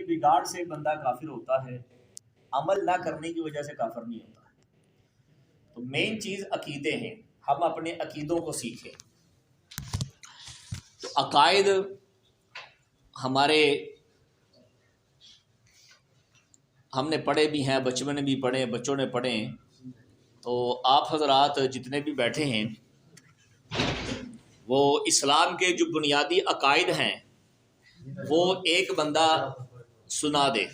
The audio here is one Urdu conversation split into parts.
بگاڑ سے بندہ کافر ہوتا ہے، عمل نہ کرنے کی وجہ سے کافر نہیں ہوتا. تو مین چیز عقیدے ہیں، ہم اپنے عقیدوں کو سیکھیں. تو عقائد ہمارے ہم نے پڑھے بھی ہیں، بچپن نے بھی پڑھے، بچوں نے پڑھے ہیں. تو آپ حضرات جتنے بھی بیٹھے ہیں وہ اسلام کے جو بنیادی عقائد ہیں وہ ایک بندہ سنا دے.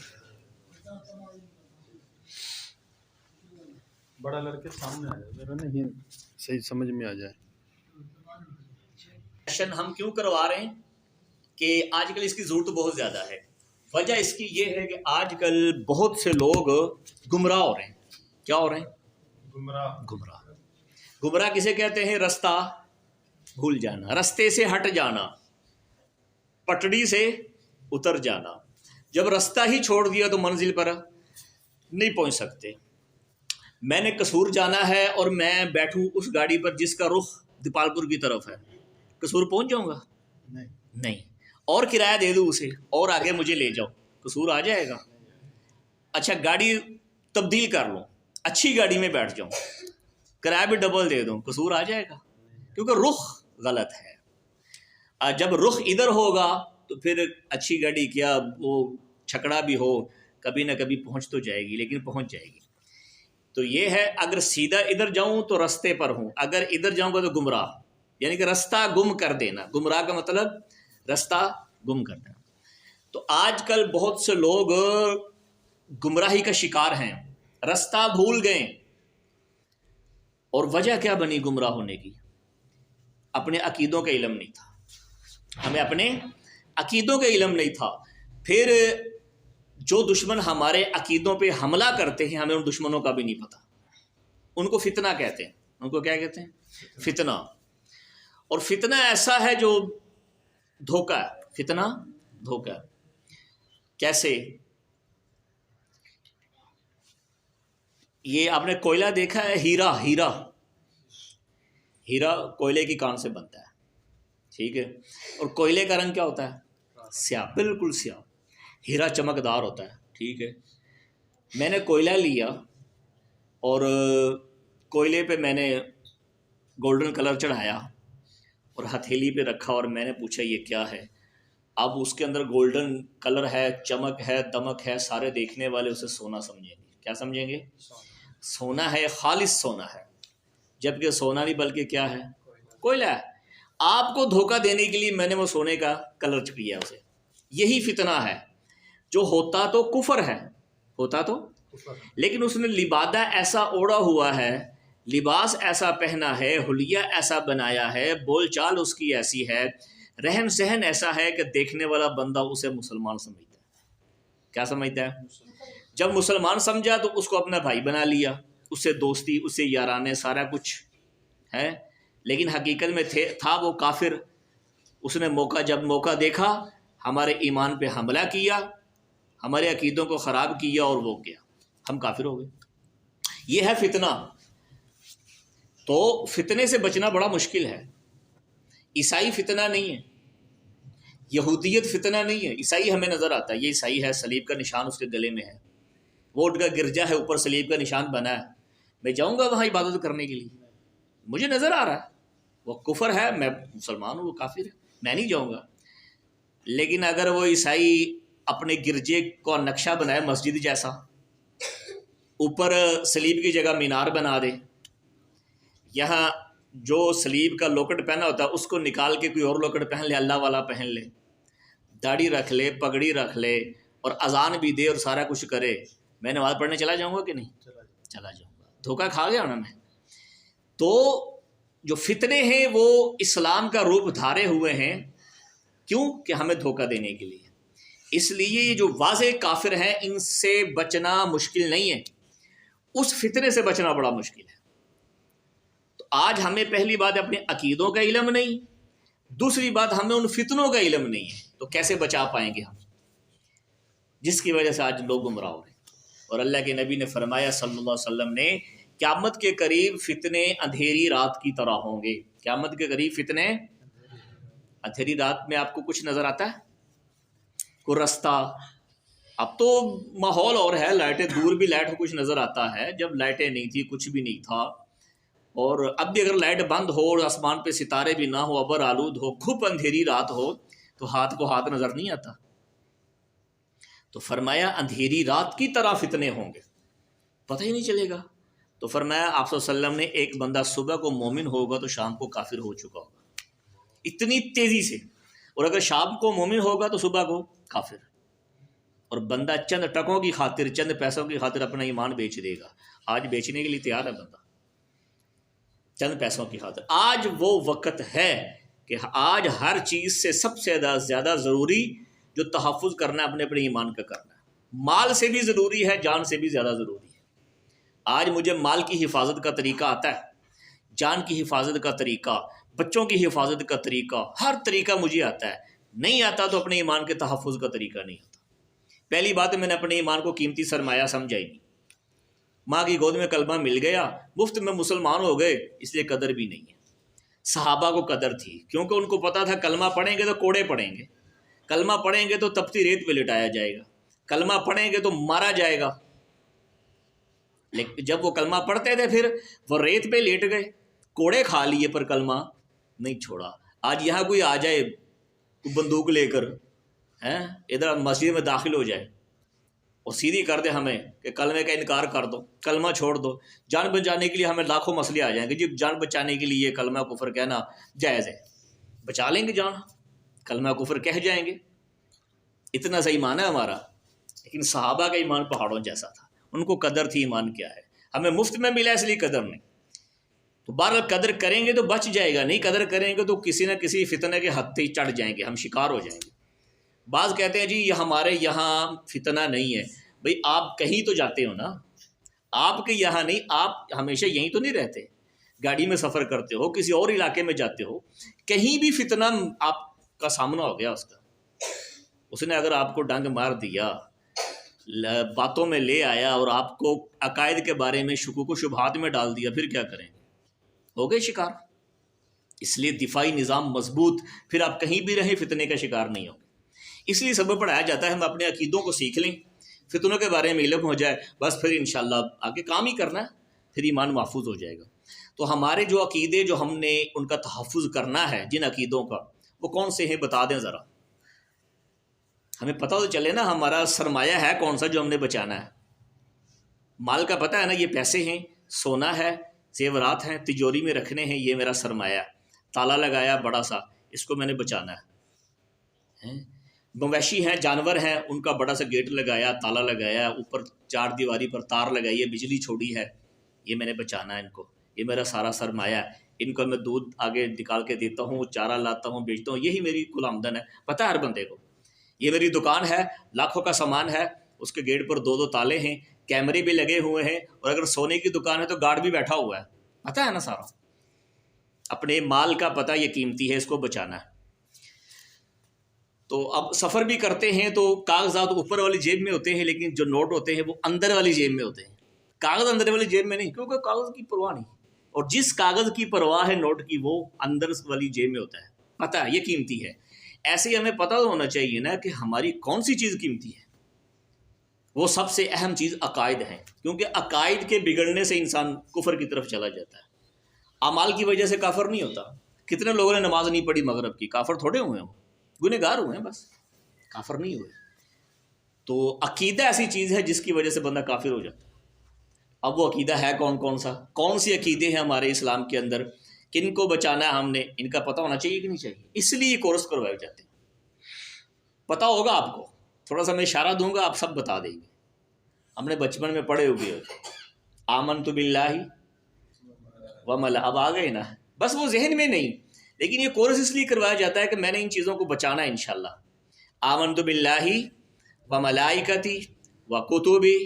بڑا لڑکے سامنے آ جائے ذرا نہیں صحیح سمجھ میں آ جائے. سیشن ہم کیوں کروا رہے ہیں کہ آج کل اس کی ضرورت بہت زیادہ ہے. وجہ اس کی یہ ہے کہ آج کل بہت سے لوگ گمراہ ہو رہے ہیں. کیا ہو رہے ہیں؟ گمراہ کسے کہتے ہیں؟ رستہ بھول جانا، رستے سے ہٹ جانا، پٹڑی سے اتر جانا. جب رستہ ہی چھوڑ دیا تو منزل پر نہیں پہنچ سکتے. میں نے قصور جانا ہے اور میں بیٹھوں اس گاڑی پر جس کا رخ دیپال پور کی طرف ہے، قصور پہنچ جاؤں گا؟ نہیں. اور کرایہ دے دوں اسے اور آگے مجھے لے جاؤ، قصور آ جائے گا؟ اچھا گاڑی تبدیل کر لوں، اچھی گاڑی میں بیٹھ جاؤں، کرایہ بھی ڈبل دے دوں، قصور آ جائے گا؟ کیونکہ رخ غلط ہے. جب رخ ادھر ہوگا تو پھر اچھی گاڑی کیا وہ چھکڑا بھی ہو کبھی نہ کبھی پہنچ تو جائے گی، لیکن پہنچ جائے گی. تو یہ ہے اگر سیدھا ادھر جاؤں تو رستے پر ہوں، اگر ادھر جاؤں گا تو گمراہ، یعنی کہ رستہ گم کر دینا. گمراہ کا مطلب رستہ گم کر دینا. تو آج کل بہت سے لوگ گمراہی کا شکار ہیں، رستہ بھول گئے. اور وجہ کیا بنی گمراہ ہونے کی؟ اپنے عقیدوں کا علم نہیں تھا. ہمیں اپنے عقیدوں کا علم نہیں تھا. پھر جو دشمن ہمارے عقیدوں پہ حملہ کرتے ہیں ہمیں ان دشمنوں کا بھی نہیں پتہ. ان کو فتنہ کہتے ہیں. ان کو کیا کہتے ہیں؟ فتنہ. اور فتنہ ایسا ہے جو دھوکہ ہے. فتنہ دھوکہ. کیسے؟ یہ آپ نے کوئلہ دیکھا ہے؟ ہیرا کوئلے کی کان سے بنتا ہے، ٹھیک ہے؟ اور کوئلے کا رنگ کیا ہوتا ہے؟ سیاہ، بالکل سیاہ. ہیرا چمکدار ہوتا ہے، ٹھیک ہے؟ میں نے کوئلہ لیا اور کوئلے پہ میں نے گولڈن کلر چڑھایا اور ہتھیلی پہ رکھا اور میں نے پوچھا یہ کیا ہے؟ اب اس کے اندر گولڈن کلر ہے، چمک ہے، دمک ہے، سارے دیکھنے والے اسے سونا سمجھیں گے. کیا سمجھیں گے؟ سونا ہے، خالص سونا ہے. جبکہ سونا نہیں بلکہ کیا ہے؟ کوئلہ ہے. آپ کو دھوکہ دینے کے لیے میں نے وہ سونے کا کلر چپیا اسے. یہی فتنہ ہے. جو ہوتا تو کفر ہے، ہوتا تو، لیکن اس نے لبادہ ایسا اوڑا ہوا ہے، لباس ایسا پہنا ہے، حلیہ ایسا بنایا ہے، بول چال اس کی ایسی ہے، رہن سہن ایسا ہے کہ دیکھنے والا بندہ اسے مسلمان سمجھتا ہے. کیا سمجھتا ہے؟ جب مسلمان سمجھا تو اس کو اپنا بھائی بنا لیا، اس سے دوستی، اس سے یارانے، سارا کچھ ہے. لیکن حقیقت میں تھا وہ کافر. اس نے جب موقع دیکھا ہمارے ایمان پہ حملہ کیا، ہمارے عقیدوں کو خراب کیا اور وہ کیا، ہم کافر ہو گئے. یہ ہے فتنہ. تو فتنے سے بچنا بڑا مشکل ہے. عیسائی فتنہ نہیں ہے، یہودیت فتنہ نہیں ہے. عیسائی ہمیں نظر آتا ہے، یہ عیسائی ہے، صلیب کا نشان اس کے گلے میں ہے، ووٹ کا گرجا ہے، اوپر صلیب کا نشان بنا ہے. میں جاؤں گا وہاں عبادت کرنے کے لیے؟ مجھے نظر آ رہا ہے وہ کفر ہے، میں مسلمان ہوں، وہ کافر ہے، میں نہیں جاؤں گا. لیکن اگر وہ عیسائی اپنے گرجے کو نقشہ بنائے مسجد جیسا، اوپر صلیب کی جگہ مینار بنا دے، یہاں جو صلیب کا لوکٹ پہنا ہوتا ہے اس کو نکال کے کوئی اور لوکٹ پہن لے، اللہ والا پہن لے، داڑھی رکھ لے، پگڑی رکھ لے اور اذان بھی دے اور سارا کچھ کرے، میں نماز پڑھنے چلا جاؤں گا کہ نہیں؟ چلا جاؤں گا. دھوکہ کھا گیا انہوں نے. تو جو فتنے ہیں وہ اسلام کا روپ دھارے ہوئے ہیں. کیوں؟ کہ ہمیں دھوکہ دینے کے لیے. اس لیے یہ جو واضح کافر ہیں ان سے بچنا مشکل نہیں ہے، اس فتنے سے بچنا بڑا مشکل ہے. تو آج ہمیں پہلی بات اپنے عقیدوں کا علم نہیں، دوسری بات ہمیں ان فتنوں کا علم نہیں ہے. تو کیسے بچا پائیں گے ہم، جس کی وجہ سے آج لوگ گمراہ ہو رہے ہیں. اور اللہ کے نبی نے فرمایا صلی اللہ علیہ وسلم نے، قیامت کے قریب فتنے اندھیری رات کی طرح ہوں گے. قیامت کے قریب فتنے اندھیری رات میں آپ کو کچھ نظر آتا ہے؟ کوئی رستہ، اب تو ماحول اور ہے، لائٹیں دور بھی لائٹ کچھ نظر آتا ہے، جب لائٹیں نہیں تھی کچھ بھی نہیں تھا، اور اب بھی اگر لائٹ بند ہو اور آسمان پہ ستارے بھی نہ ہو، ابر آلود ہو، گھپ اندھیری رات ہو، تو ہاتھ کو ہاتھ نظر نہیں آتا. تو فرمایا اندھیری رات کی طرح فتنے ہوں گے، پتہ ہی نہیں چلے گا. تو فرمایا آپ صلی اللہ علیہ وسلم نے ایک بندہ صبح کو مومن ہوگا تو شام کو کافر ہو چکا ہوگا، اتنی تیزی سے. اور اگر شام کو مومن ہوگا تو صبح کو کافر. اور بندہ چند ٹکوں کی خاطر، چند پیسوں کی خاطر اپنا ایمان بیچ دے گا. آج بیچنے کے لیے تیار ہے بندہ، چند پیسوں کی خاطر. آج وہ وقت ہے کہ آج ہر چیز سے سب سے زیادہ ضروری جو تحفظ کرنا ہے اپنے ایمان کا کرنا ہے. مال سے بھی ضروری ہے، جان سے بھی زیادہ ضروری ہے. آج مجھے مال کی حفاظت کا طریقہ آتا ہے، جان کی حفاظت کا طریقہ، بچوں کی حفاظت کا طریقہ، ہر طریقہ مجھے آتا ہے. نہیں آتا تو اپنے ایمان کے تحفظ کا طریقہ نہیں آتا. پہلی بات ہے میں نے اپنے ایمان کو قیمتی سرمایہ سمجھا ہی نہیں. ماں کی گود میں کلمہ مل گیا، مفت میں مسلمان ہو گئے، اس لیے قدر بھی نہیں ہے. صحابہ کو قدر تھی کیونکہ ان کو پتا تھا کلمہ پڑھیں گے تو کوڑے پڑیں گے، کلمہ پڑھیں گے تو تپتی ریت پہ لٹایا جائے گا، کلمہ پڑھیں گے تو مارا جائے گا. لیکن جب وہ کلمہ پڑھتے تھے پھر وہ ریت پہ لیٹ گئے، کوڑے کھا لیے پر کلمہ نہیں چھوڑا. آج یہاں کوئی آ جائے بندوق لے کر، ادھر مسجد میں داخل ہو جائے اور سیدھی کر دے ہمیں کہ کلمے کا انکار کر دو، کلمہ چھوڑ دو، جان بچانے کے لیے ہمیں لاکھوں مسئلے آ جائیں گے. جی جان بچانے کے لیے کلمہ کفر کہنا جائز ہے، بچا لیں گے جان، کلمہ کفر کہہ جائیں گے، اتنا صحیح ایمان ہے ہمارا. لیکن صحابہ کا ایمان پہاڑوں جیسا تھا، ان کو قدر تھی ایمان کیا ہے. ہمیں مفت میں ملا اس لیے قدر نہیں. تو بہرحال قدر کریں گے تو بچ جائے گا، نہیں قدر کریں گے تو کسی نہ کسی فتنے کے حد تک چڑھ جائیں گے، ہم شکار ہو جائیں گے. بعض کہتے ہیں جی یہ ہمارے یہاں فتنہ نہیں ہے. بھئی آپ کہیں تو جاتے ہو نا، آپ کے یہاں نہیں، آپ ہمیشہ یہیں تو نہیں رہتے، گاڑی میں سفر کرتے ہو، کسی اور علاقے میں جاتے ہو، کہیں بھی فتنہ آپ کا سامنا ہو گیا، اس نے اگر آپ کو ڈنگ مار دیا، باتوں میں لے آیا اور آپ کو عقائد کے بارے میں شکوک و شبہات میں ڈال دیا، پھر کیا کریں گے؟ ہو گئے شکار. اس لیے دفاعی نظام مضبوط، پھر آپ کہیں بھی رہیں فتنے کا شکار نہیں ہوں گے. اس لیے سبق پڑھایا جاتا ہے ہم اپنے عقیدوں کو سیکھ لیں، فتنوں کے بارے میں علم ہو جائے، بس پھر انشاءاللہ آگے کام ہی کرنا ہے، پھر ایمان محفوظ ہو جائے گا. تو ہمارے جو عقیدے جو ہم نے ان کا تحفظ کرنا ہے، جن عقیدوں کا، وہ کون سے ہیں بتا دیں ذرا، ہمیں پتہ تو چلے نا ہمارا سرمایہ ہے کون سا جو ہم نے بچانا ہے. مال کا پتہ ہے نا، یہ پیسے ہیں، سونا ہے، زیورات ہیں، تجوری میں رکھنے ہیں، یہ میرا سرمایہ ہے. تالا لگایا بڑا سا، اس کو میں نے بچانا ہے. مویشی ہیں، جانور ہیں، ان کا بڑا سا گیٹ لگایا، تالا لگایا، اوپر چار دیواری پر تار لگائی ہے، بجلی چھوڑی ہے، یہ میں نے بچانا ہے ان کو، یہ میرا سارا سرمایہ ہے. ان کو میں دودھ آگے نکال کے دیتا ہوں، چارہ لاتا ہوں، بیچتا ہوں، یہی میری کل آمدن ہے. پتہ ہے ہر بندے کو. یہ میری دکان ہے، لاکھوں کا سامان ہے، اس کے گیٹ پر 2 تالے ہیں، کیمرے بھی لگے ہوئے ہیں، اور اگر سونے کی دکان ہے تو گارڈ بھی بیٹھا ہوا ہے. پتہ ہے نا سارا. اپنے مال کا پتہ یہ قیمتی ہے، اس کو بچانا ہے. تو اب سفر بھی کرتے ہیں تو کاغذات اوپر والی جیب میں ہوتے ہیں، لیکن جو نوٹ ہوتے ہیں وہ اندر والی جیب میں ہوتے ہیں. کاغذ اندر والی جیب میں نہیں، کیونکہ کاغذ کی پرواہ نہیں، اور جس کاغذ کی پرواہ ہے نوٹ کی، وہ اندر والی جیب میں ہوتا ہے. پتہ ہے یہ قیمتی ہے. ایسے ہی ہمیں پتہ ہونا چاہیے نا کہ ہماری کون سی چیز قیمتی ہے. وہ سب سے اہم چیز عقائد ہے، کیونکہ عقائد کے بگڑنے سے انسان کفر کی طرف چلا جاتا ہے. اعمال کی وجہ سے کافر نہیں ہوتا. کتنے لوگوں نے نماز نہیں پڑھی مغرب کی، کافر تھوڑے ہوئے ہیں، گنہگار ہوئے ہیں، بس کافر نہیں ہوئے. تو عقیدہ ایسی چیز ہے جس کی وجہ سے بندہ کافر ہو جاتا ہے. اب وہ عقیدہ ہے کون سا، کون سی عقیدے ہیں ہمارے اسلام کے اندر، کن کو بچانا ہے ہم نے، ان کا پتہ ہونا چاہیے کہ نہیں چاہیے. اس لیے یہ کورس کروائے جاتے ہیں. پتہ ہوگا آپ کو، تھوڑا سا میں اشارہ دوں گا، آپ سب بتا دیں گے. ہم نے بچپن میں پڑھے ہوئے آمنت باللہ اب آ گئے نا، بس وہ ذہن میں نہیں. لیکن یہ کورس اس لیے کروایا جاتا ہے کہ میں نے ان چیزوں کو بچانا ہے انشاءاللہ. آمنت باللہ و ملائکتی و کتبی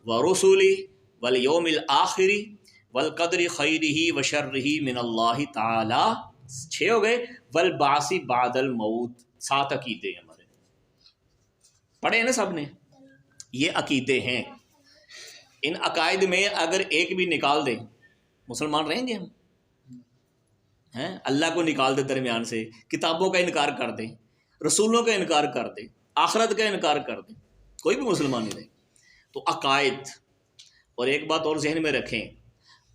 و رسولی والیوم الآخر والقدر خیرہ و شرہ من اللہ تعالی. 6 ہو گئے. والبعث بعد الموت. 7 عقیدے ہمارے پڑھے ہیں نا سب نے. یہ عقیدے ہیں. ان عقائد میں اگر ایک بھی نکال دیں مسلمان رہیں گے ہم؟ اللہ کو نکال دیں درمیان سے، کتابوں کا انکار کر دیں، رسولوں کا انکار کر دیں، آخرت کا انکار کر دیں، کوئی بھی مسلمان نہیں رہے. تو عقائد، اور ایک بات اور ذہن میں رکھیں،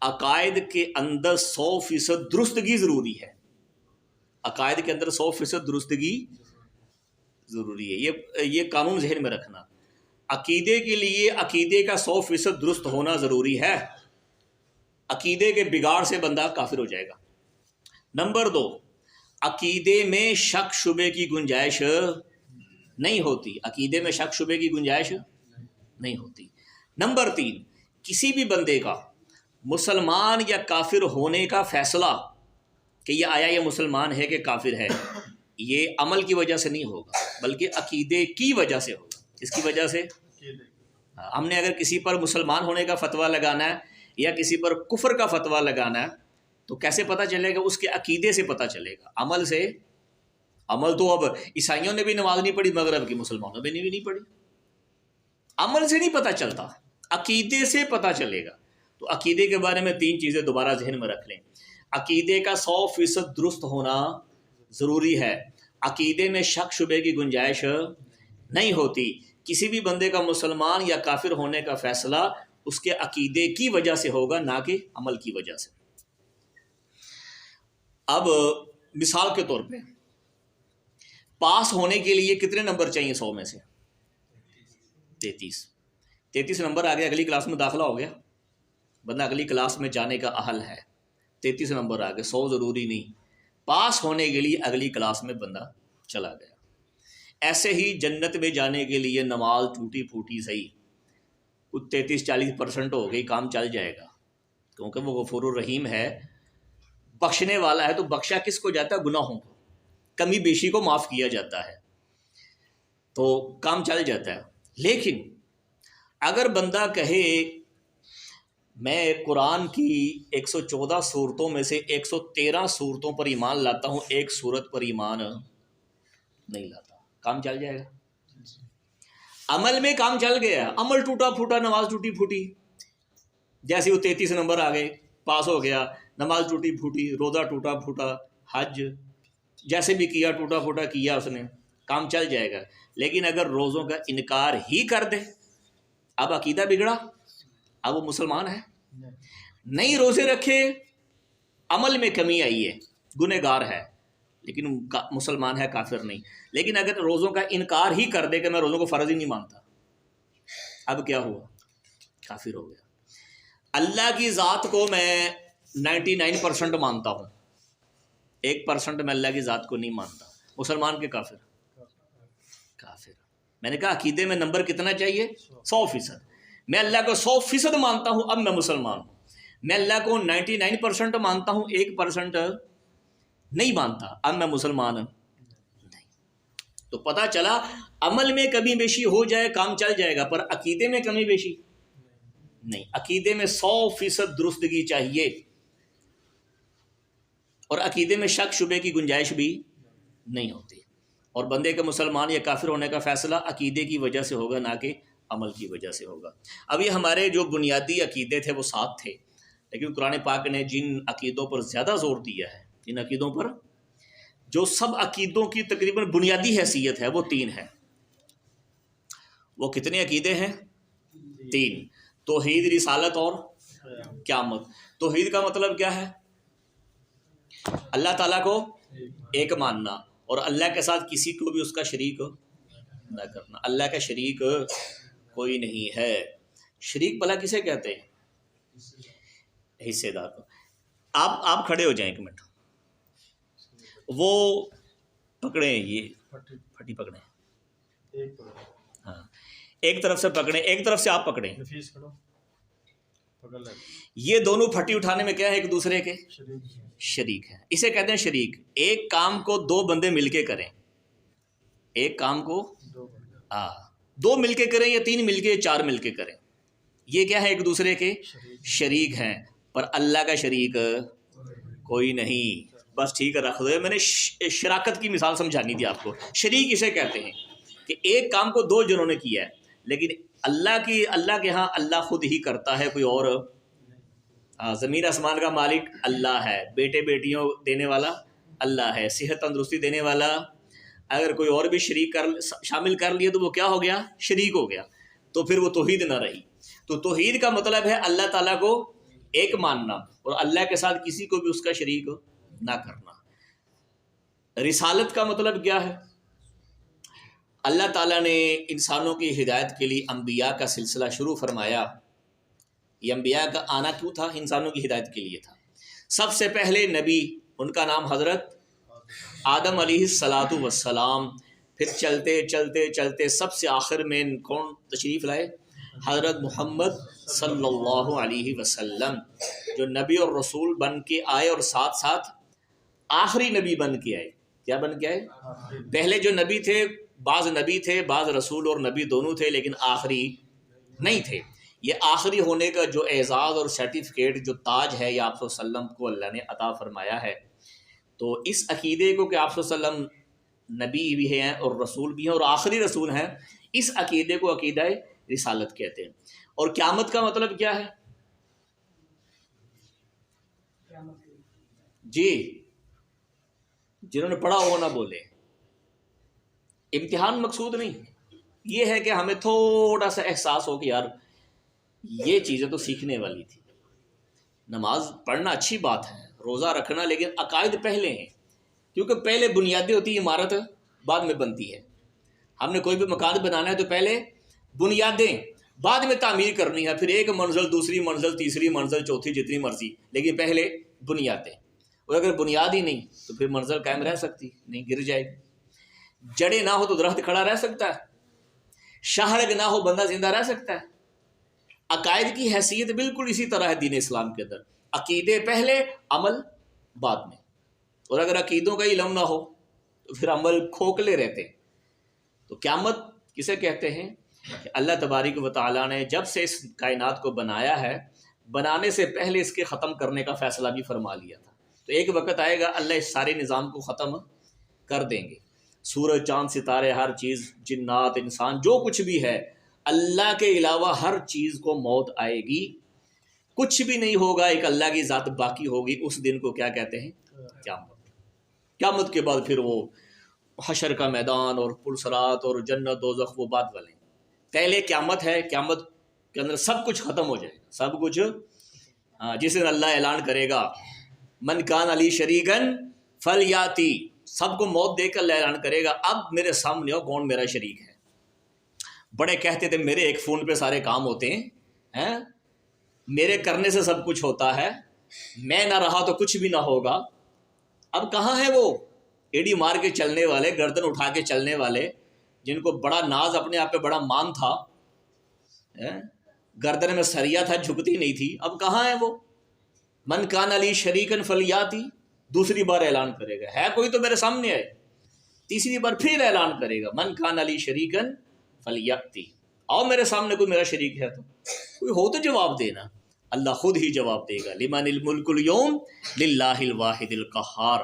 عقائد کے اندر 100% درستگی ضروری ہے. عقائد کے اندر 100% درستگی ضروری ہے. یہ قانون ذہن میں رکھنا. عقیدے کے لیے عقیدے کا 100% درست ہونا ضروری ہے. عقیدے کے بگاڑ سے بندہ کافر ہو جائے گا. نمبر 2، عقیدے میں شک شبے کی گنجائش نہیں ہوتی. عقیدے میں شک شبے کی گنجائش نہیں ہوتی. نمبر 3، کسی بھی بندے کا مسلمان یا کافر ہونے کا فیصلہ کہ یہ آیا یہ مسلمان ہے کہ کافر ہے، یہ عمل کی وجہ سے نہیں ہوگا بلکہ عقیدے کی وجہ سے ہوگا. اس کی وجہ سے ہم نے اگر کسی پر مسلمان ہونے کا فتویٰ لگانا ہے یا کسی پر کفر کا فتویٰ لگانا ہے تو کیسے پتہ چلے گا؟ اس کے عقیدے سے پتہ چلے گا، عمل سے. عمل تو اب عیسائیوں نے بھی نماز نہیں پڑھی مغرب کی، مسلمانوں نے بھی نہیں پڑھی. عمل سے نہیں پتہ چلتا، عقیدے سے پتہ چلے گا. تو عقیدے کے بارے میں 3 چیزیں دوبارہ ذہن میں رکھ لیں. عقیدے کا 100% درست ہونا ضروری ہے. عقیدے میں شک شبے کی گنجائش نہیں ہوتی. کسی بھی بندے کا مسلمان یا کافر ہونے کا فیصلہ اس کے عقیدے کی وجہ سے ہوگا، نہ کہ عمل کی وجہ سے. اب مثال کے طور پہ پاس ہونے کے لیے کتنے نمبر چاہیے 100 میں سے؟ 33 نمبر آ گیا، اگلی کلاس میں داخلہ ہو گیا، بندہ اگلی کلاس میں جانے کا اہل ہے. 33 نمبر آ گئے، 100 ضروری نہیں. پاس ہونے کے لیے اگلی کلاس میں بندہ چلا گیا. ایسے ہی جنت میں جانے کے لیے نماز ٹوٹی پھوٹی صحیح کچھ 33-40% ہو گئی، کام چل جائے گا کیونکہ وہ غفور الرحیم ہے، بخشنے والا ہے. تو بخشا کس کو جاتا ہے؟ گناہوں کو، کمی بیشی کو معاف کیا جاتا ہے، تو کام چل جاتا ہے. لیکن اگر بندہ کہے میں قرآن کی 114 صورتوں میں سے 113 صورتوں پر ایمان لاتا ہوں، ایک صورت پر ایمان نہیں لاتا، کام چل جائے گا؟ عمل میں کام چل گیا، عمل ٹوٹا پھوٹا، نماز ٹوٹی پھوٹی، جیسے وہ 33 نمبر آ گئے، پاس ہو گیا، نماز ٹوٹی پھوٹی، روزہ ٹوٹا پھوٹا، حج جیسے بھی کیا ٹوٹا پھوٹا کیا اس نے، کام چل جائے گا. لیکن اگر روزوں کا انکار ہی کر دے، اب عقیدہ بگڑا، اب وہ مسلمان ہے. نہیں روزے رکھے، عمل میں کمی آئی ہے، گنہگار ہے، لیکن مسلمان ہے، کافر نہیں. لیکن اگر روزوں کا انکار ہی کر دے کہ میں روزوں کو فرض ہی نہیں مانتا، اب کیا ہوا؟ کافر ہو گیا. اللہ کی ذات کو میں 99% مانتا ہوں، 1% میں اللہ کی ذات کو نہیں مانتا، مسلمان کے کافر. میں نے کہا عقیدے میں نمبر کتنا چاہیے؟ 100%. میں اللہ کو 100% مانتا ہوں، اب میں مسلمان ہوں. میں اللہ کو 99% مانتا ہوں، 1% نہیں مانتا، اب میں مسلمان نہیں. تو پتہ چلا عمل میں کمی بیشی ہو جائے کام چل جائے گا، پر عقیدے میں کمی بیشی نہیں. عقیدے میں 100% درستگی چاہیے، اور عقیدے میں شک شبے کی گنجائش بھی نہیں ہوتی. اور بندے کے مسلمان یا کافر ہونے کا فیصلہ عقیدے کی وجہ سے ہوگا، نہ کہ عمل کی وجہ سے ہوگا. اب یہ ہمارے جو بنیادی عقیدے تھے وہ 7 تھے، لیکن قرآن پاک نے جن عقیدوں پر زیادہ زور دیا ہے، جن عقیدوں پر جو سب عقیدوں کی تقریباً بنیادی حیثیت ہے، وہ 3 ہے. وہ کتنے عقیدے ہیں؟ 3: توحید، رسالت اور قیامت. توحید کا مطلب کیا ہے؟ اللہ تعالیٰ کو ایک ماننا، اور اللہ کے ساتھ کسی کو بھی اس کا شریک نہ کرنا. اللہ کا شریک کوئی نہیں ہے. شریک بھلا کسے کہتے ہیں؟ حصے دار کو. آپ کھڑے ہو جائیں 1 منٹ، وہ پکڑیں، یہ پھٹی پکڑیں، ہاں ایک طرف سے پکڑیں، ایک طرف سے آپ پکڑیں. یہ دونوں پھٹی اٹھانے میں کیا ہے؟ ایک دوسرے کے شریک ہیں. اسے کہتے ہیں شریک. ایک کام کو 2 بندے مل کے کریں، ایک کام کو 2 مل کے کریں، یا 3 مل کے، 4 مل کے کریں، یہ کیا ہے؟ ایک دوسرے کے شریک ہیں. پر اللہ کا شریک کوئی نہیں. بس ٹھیک ہے، رکھ دو. میں نے شراکت کی مثال سمجھانی تھی آپ کو. شریک اسے کہتے ہیں کہ ایک کام کو 2 جنوں نے کیا ہے، لیکن اللہ کے ہاں اللہ خود ہی کرتا ہے، کوئی اور. زمین آسمان کا مالک اللہ ہے، بیٹے بیٹیوں دینے والا اللہ ہے، صحت تندرستی دینے والا اگر کوئی اور بھی شامل کر لیے تو وہ کیا ہو گیا؟ شریک ہو گیا، تو پھر وہ توحید نہ رہی۔ تو توحید کا مطلب ہے اللہ تعالیٰ کو ایک ماننا اور اللہ کے ساتھ کسی کو بھی اس کا شریک نہ کرنا۔ رسالت کا مطلب کیا ہے؟ اللہ تعالیٰ نے انسانوں کی ہدایت کے لیے انبیاء کا سلسلہ شروع فرمایا۔ یہ انبیاء کا آنا کیوں تھا؟ انسانوں کی ہدایت کے لیے تھا۔ سب سے پہلے نبی، ان کا نام حضرت آدم علیہ الصلاۃ والسلام، پھر چلتے چلتے چلتے سب سے آخر میں کون تشریف لائے؟ حضرت محمد صلی اللہ علیہ وسلم، جو نبی اور رسول بن کے آئے اور ساتھ ساتھ آخری نبی بن کے آئے۔ کیا بن کے آئے؟ پہلے جو نبی تھے، بعض نبی تھے، بعض رسول اور نبی دونوں تھے، لیکن آخری نہیں تھے۔ یہ آخری ہونے کا جو اعزاز اور سرٹیفکیٹ، جو تاج ہے، یہ آپ صلی اللہ علیہ وسلم کو اللہ نے عطا فرمایا ہے۔ تو اس عقیدے کو کہ آپ صلی اللہ علیہ وسلم نبی بھی ہیں اور رسول بھی ہیں اور آخری رسول ہیں، اس عقیدے کو عقیدہ رسالت کہتے ہیں۔ اور قیامت کا مطلب کیا ہے؟ جی، جنہوں نے پڑھا وہ نہ بولے۔ امتحان مقصود نہیں، یہ ہے کہ ہمیں تھوڑا سا احساس ہو کہ یار یہ چیزیں تو سیکھنے والی تھی۔ نماز پڑھنا اچھی بات ہے، روزہ رکھنا، لیکن عقائد پہلے ہیں، کیونکہ پہلے بنیادیں ہوتی ہیں، عمارت بعد میں بنتی ہے۔ ہم نے کوئی بھی مکان بنانا ہے تو پہلے بنیادیں، بعد میں تعمیر کرنی ہے، پھر ایک منزل، دوسری منزل، تیسری منزل، چوتھی، جتنی مرضی، لیکن پہلے بنیادیں۔ اور اگر بنیاد ہی نہیں تو پھر منزل قائم رہ سکتی نہیں، گر جائے گی۔ جڑیں نہ ہو تو درخت کھڑا رہ سکتا ہے، شاہرگ نہ ہو بندہ زندہ رہ سکتا ہے۔ عقائد کی حیثیت بالکل اسی طرح ہے دین اسلام کے اندر، عقیدے پہلے، عمل بعد میں۔ اور اگر عقیدوں کا علم نہ ہو تو پھر عمل کھوکھلے رہتے ہیں۔ تو قیامت کسے کہتے ہیں؟ کہ اللہ تبارک و تعالیٰ نے جب سے اس کائنات کو بنایا ہے، بنانے سے پہلے اس کے ختم کرنے کا فیصلہ بھی فرما لیا تھا۔ تو ایک وقت آئے گا اللہ اس سارے نظام کو ختم کر دیں گے۔ سورج، چاند، ستارے، ہر چیز، جنات، انسان، جو کچھ بھی ہے، اللہ کے علاوہ ہر چیز کو موت آئے گی، کچھ بھی نہیں ہوگا، ایک اللہ کی ذات باقی ہوگی۔ اس دن کو کیا کہتے ہیں؟ قیامت۔ قیامت کے بعد پھر وہ حشر کا میدان اور پرصراط اور جنت دوزخ، وہ بات والے۔ پہلے قیامت ہے، قیامت کے اندر سب کچھ ختم ہو جائے گا، سب کچھ۔ جس دن اللہ اعلان کرے گا من کان علی شریکن فلیاتی، سب کو موت دے کر اللہ اعلان کرے گا اب میرے سامنے ہو کون میرا شریک ہے۔ بڑے کہتے تھے میرے ایک فون پہ سارے کام ہوتے ہیں، میرے کرنے سے سب کچھ ہوتا ہے، میں نہ رہا تو کچھ بھی نہ ہوگا۔ اب کہاں ہے وہ ایڈی مار کے چلنے والے، گردن اٹھا کے چلنے والے، جن کو بڑا ناز، اپنے آپ پہ بڑا مان تھا، گردن میں سریا تھا، جھکتی نہیں تھی، اب کہاں ہے وہ؟ من کان علی شریکن فلیاتی، دوسری بار اعلان کرے گا، ہے کوئی تو میرے سامنے آئے، تیسری بار پھر اعلان کرے گا من کان علی شریکن فلیاتی، آؤ میرے سامنے، کوئی میرا شریک ہے تو کوئی ہو تو جواب دینا۔ اللہ خود ہی جواب دے گا، لمن الملک اليوم للہ الواحد القہار،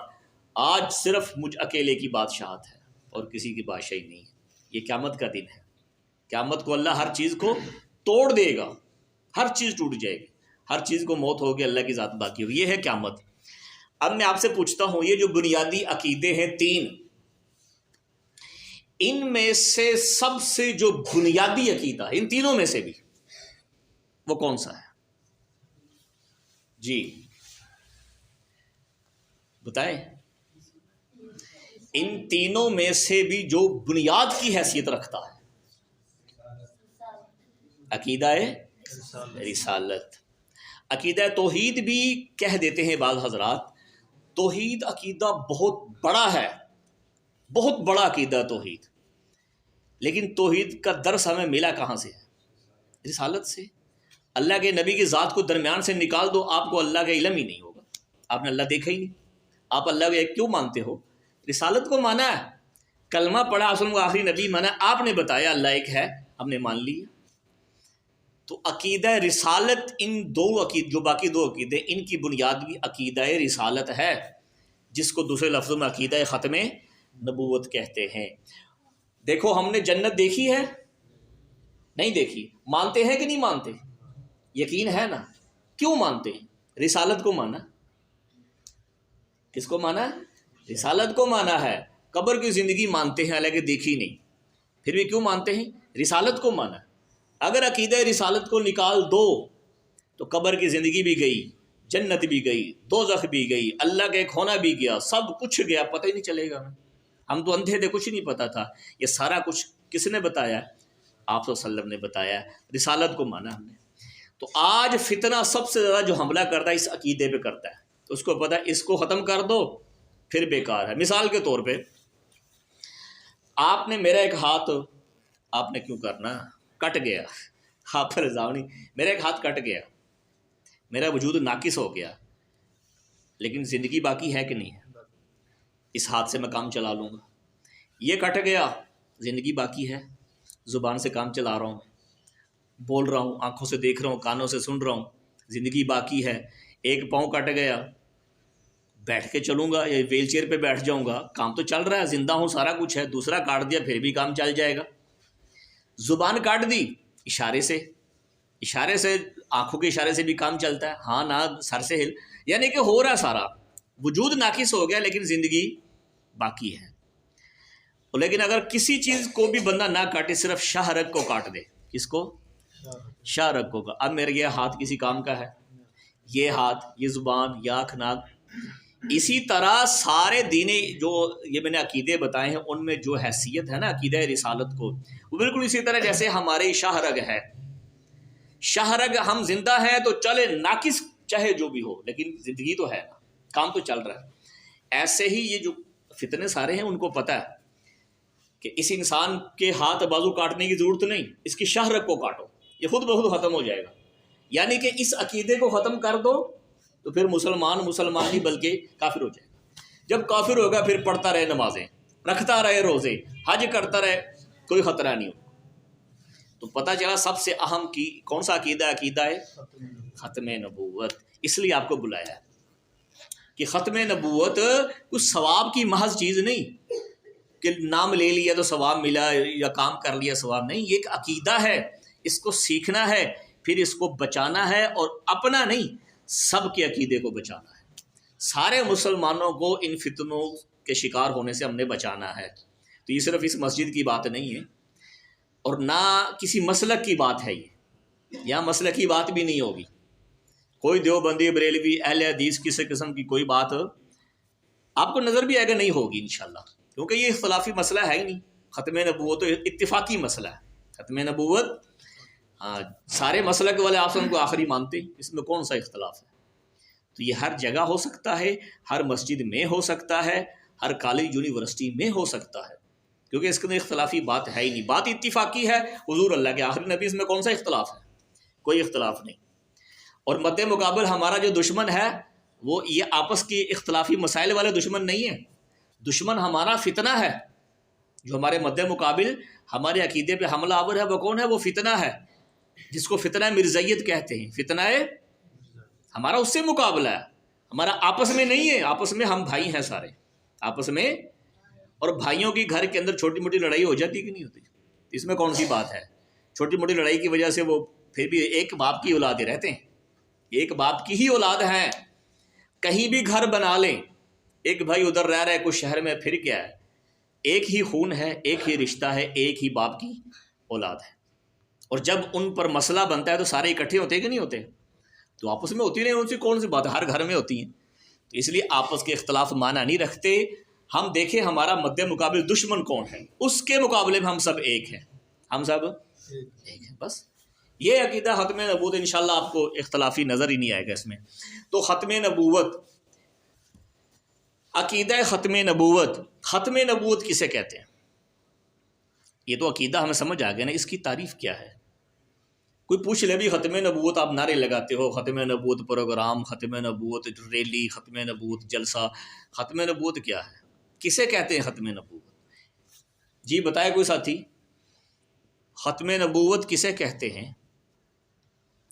آج صرف مجھ اکیلے کی بادشاہت ہے اور کسی کی بادشاہی نہیں ہے۔ یہ قیامت کا دن ہے، قیامت کو اللہ ہر چیز کو توڑ دے گا، ہر چیز ٹوٹ جائے گی، ہر چیز کو موت ہوگی، اللہ کی ذات باقی ہوگی۔ یہ ہے قیامت۔ اب میں آپ سے پوچھتا ہوں، یہ جو بنیادی عقیدے ہیں تین، ان میں سے سب سے جو بنیادی عقیدہ ان تینوں میں سے بھی، وہ کون سا ہے؟ جی بتائیں۔ ان تینوں میں سے بھی جو بنیاد کی حیثیت رکھتا ہے، عقیدہ رسالت۔ عقیدہ توحید بھی کہہ دیتے ہیں بعض حضرات۔ توحید عقیدہ بہت بڑا ہے، بہت بڑا عقیدہ توحید، لیکن توحید کا درس ہمیں ملا کہاں سے ہے؟ رسالت سے۔ اللہ کے نبی کی ذات کو درمیان سے نکال دو، آپ کو اللہ کا علم ہی نہیں ہوگا، آپ نے اللہ دیکھا ہی نہیں۔ آپ اللہ کو ایک کیوں مانتے ہو؟ رسالت کو مانا ہے، کلمہ پڑھا، اصل کو آخری نبی مانا، آپ نے بتایا اللہ ایک ہے، ہم نے مان لیا۔ تو عقیدہ رسالت، ان دو عقید، جو باقی دو عقیدے، ان کی بنیاد بھی عقیدہ رسالت ہے، جس کو دوسرے لفظوں میں عقیدہ ختم نبوت کہتے ہیں۔ دیکھو، ہم نے جنت دیکھی ہے؟ نہیں دیکھی، مانتے ہیں کہ نہیں مانتے؟ یقین ہے نا؟ کیوں مانتے ہیں؟ رسالت کو مانا۔ کس کو مانا؟ رسالت کو مانا ہے۔ قبر کی زندگی مانتے ہیں حالانکہ دیکھی نہیں، پھر بھی کیوں مانتے ہیں؟ رسالت کو مانا۔ اگر عقیدہ رسالت کو نکال دو تو قبر کی زندگی بھی گئی، جنت بھی گئی، دوزخ بھی گئی، اللہ کا ایک ہونا بھی گیا، سب کچھ گیا، پتہ ہی نہیں چلے گا۔ ہم تو اندھے تھے، کچھ نہیں پتہ تھا۔ یہ سارا کچھ کس نے بتایا؟ آپ صلی اللہ علیہ وسلم نے بتایا، رسالت کو مانا ہم نے۔ تو آج فتنہ سب سے زیادہ جو حملہ کرتا ہے اس عقیدے پہ کرتا ہے، تو اس کو پتہ ہے اس کو ختم کر دو پھر بیکار ہے۔ مثال کے طور پہ آپ نے میرا ایک ہاتھ، آپ نے کیوں کرنا، کٹ گیا، آپ پر الزام نہیں، میرا ایک ہاتھ کٹ گیا، میرا وجود ناقص ہو گیا، لیکن زندگی باقی ہے کہ نہیں ہے؟ اس ہاتھ سے میں کام چلا لوں گا۔ یہ کٹ گیا، زندگی باقی ہے، زبان سے کام چلا رہا ہوں، بول رہا ہوں، آنکھوں سے دیکھ رہا ہوں، کانوں سے سن رہا ہوں، زندگی باقی ہے۔ ایک پاؤں کٹ گیا، بیٹھ کے چلوں گا یا ویل چیئر پہ بیٹھ جاؤں گا، کام تو چل رہا ہے، زندہ ہوں، سارا کچھ ہے۔ دوسرا کاٹ دیا پھر بھی کام چل جائے گا۔ زبان کاٹ دی، اشارے سے آنکھوں کے اشارے سے بھی کام چلتا ہے، ہاں نہ سر سے ہل، یعنی کہ ہو رہا سارا، وجود ناقص ہو گیا لیکن زندگی باقی ہے۔ لیکن اگر کسی چیز کو بھی بندہ نہ کاٹے، صرف شاہ رگ کو کاٹ دے، کس کو؟ شاہ رگ کو۔ اب میرا یہ ہاتھ کسی کام کا ہے، یہ ہاتھ، یہ زبان، یہ آنکھ، ناک۔ اسی طرح سارے دینی جو یہ میں نے عقیدے بتائے ہیں ان میں جو حیثیت ہے نا عقیدہ رسالت کو، وہ بالکل اسی طرح جیسے ہمارے شاہ رگ ہے۔ شاہ رگ ہم زندہ ہیں تو چلے، ناقص چاہے جو بھی ہو لیکن زندگی تو ہے نا، کام تو چل رہا ہے۔ ایسے ہی یہ جو فتنے سارے ہیں ان کو پتہ ہے کہ اس انسان کے ہاتھ بازو کاٹنے کی ضرورت نہیں، اس کی شاہ رگ کو کاٹو، یہ خود بخود ختم ہو جائے گا۔ یعنی کہ اس عقیدے کو ختم کر دو تو پھر مسلمان نہیں بلکہ کافر ہو جائے گا۔ جب کافر ہوگا پھر پڑھتا رہے نمازیں، رکھتا رہے روزے، حج کرتا رہے، کوئی خطرہ نہیں ہو۔ تو پتہ چلا سب سے اہم کی کون سا عقیدہ ہے ختم نبوت۔ اس لیے آپ کو بلایا ہے کہ ختم نبوت کچھ ثواب کی محض چیز نہیں کہ نام لے لیا تو ثواب ملا یا کام کر لیا ثواب نہیں، یہ ایک عقیدہ ہے، اس کو سیکھنا ہے، پھر اس کو بچانا ہے، اور اپنا نہیں سب کے عقیدے کو بچانا ہے۔ سارے مسلمانوں کو ان فتنوں کے شکار ہونے سے ہم نے بچانا ہے۔ تو یہ صرف اس مسجد کی بات نہیں ہے اور نہ کسی مسلک کی بات ہے، یہاں مسلک کی بات بھی نہیں ہوگی، کوئی دیوبندی، بریلوی، اہل حدیث کسی قسم کی کوئی بات آپ کو نظر بھی آئے گا نہیں ہوگی انشاءاللہ، کیونکہ یہ اختلافی مسئلہ ہے ہی نہیں۔ ختم نبوت تو اتفاقی مسئلہ ہے، ختم نبوت سارے مسلک والے آپ کو آخری مانتے ہیں، اس میں کون سا اختلاف ہے؟ تو یہ ہر جگہ ہو سکتا ہے، ہر مسجد میں ہو سکتا ہے، ہر کالج یونیورسٹی میں ہو سکتا ہے، کیونکہ اس کے اندر اختلافی بات ہے ہی نہیں، بات اتفاقی ہے۔ حضور اللہ کے آخری نبی، اس میں کون سا اختلاف ہے؟ کوئی اختلاف نہیں۔ اور مد مقابل ہمارا جو دشمن ہے وہ یہ آپس کی اختلافی مسائل والے دشمن نہیں ہے، دشمن ہمارا فتنہ ہے۔ جو ہمارے مد مقابل ہمارے عقیدے پہ حملہ آور ہے وہ کون ہے؟ وہ فتنہ ہے، جس کو فتنہ مرزیت کہتے ہیں۔ فتنہ ہمارا اس سے مقابلہ ہے، ہمارا آپس میں نہیں ہے، آپس میں ہم بھائی ہیں سارے آپس میں۔ اور بھائیوں کی گھر کے اندر چھوٹی موٹی لڑائی ہو جاتی کہ نہیں ہوتی؟ اس میں کون سی بات ہے؟ چھوٹی موٹی لڑائی کی وجہ سے وہ پھر بھی ایک باپ کی اولادیں رہتے ہیں، ایک باپ کی ہی اولاد ہیں۔ کہیں بھی گھر بنا لیں، ایک بھائی ادھر رہ رہا ہے کچھ شہر میں، پھر کیا ہے؟ ایک ہی خون ہے، ایک ہی رشتہ ہے، ایک ہی باپ کی اولاد ہے۔ اور جب ان پر مسئلہ بنتا ہے تو سارے اکٹھے ہوتے ہیں کہ نہیں ہوتے؟ تو آپس میں ہوتی نہیں، ان سے کون سی بات ہے؟ ہر گھر میں ہوتی ہیں۔ تو اس لیے آپس کے اختلاف معنی نہیں رکھتے۔ ہم دیکھیں ہمارا مد مقابل دشمن کون ہے، اس کے مقابلے میں ہم سب ایک ہیں، ہم سب ایک ہیں، بس یہ عقیدہ ختم نبوت۔ انشاءاللہ آپ کو اختلافی نظر ہی نہیں آئے گا اس میں۔ تو ختم نبوت، عقیدہ ختم نبوت، ختم نبوت کسے کہتے ہیں؟ یہ تو عقیدہ ہمیں سمجھ آ گیا نا، اس کی تعریف کیا ہے؟ کوئی پوچھ لے بھی ختم نبوت آپ نعرے لگاتے ہو، ختم نبوت پروگرام، ختم نبوت ریلی، ختم نبوت جلسہ، ختم نبوت کیا ہے؟ کسے کہتے ہیں ختم نبوت؟ جی بتائے کوئی ساتھی، ختم نبوت کسے کہتے ہیں؟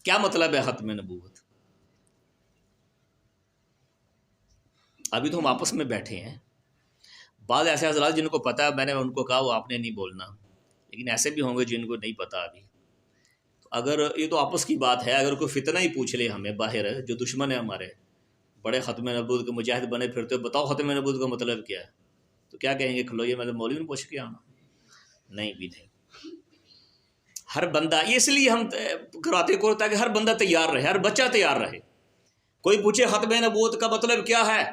کیا مطلب ہے ختم نبوت؟ ابھی تو ہم آپس میں بیٹھے ہیں، بعض ایسے حضرات جن کو پتہ ہے، میں نے ان کو کہا وہ آپ نے نہیں بولنا، لیکن ایسے بھی ہوں گے جن کو نہیں پتہ ابھی۔ تو اگر یہ تو آپس کی بات ہے، اگر کوئی فتنہ ہی پوچھ لے ہمیں باہر، جو دشمن ہے ہمارے، بڑے ختم نبوت کے مجاہد بنے پھرتے ہو، بتاؤ ختم نبوت کا مطلب کیا ہے؟ تو کیا کہیں گے؟ کھلو یہ میں تو مولوی نے پوچھ کے آنا؟ نہیں بھی نہیں. ہر بندہ، یہ اس لیے ہم کراتے کو تاکہ ہر بندہ تیار رہے، ہر بچہ تیار رہے. کوئی پوچھے ختم نبوت کا مطلب کیا ہے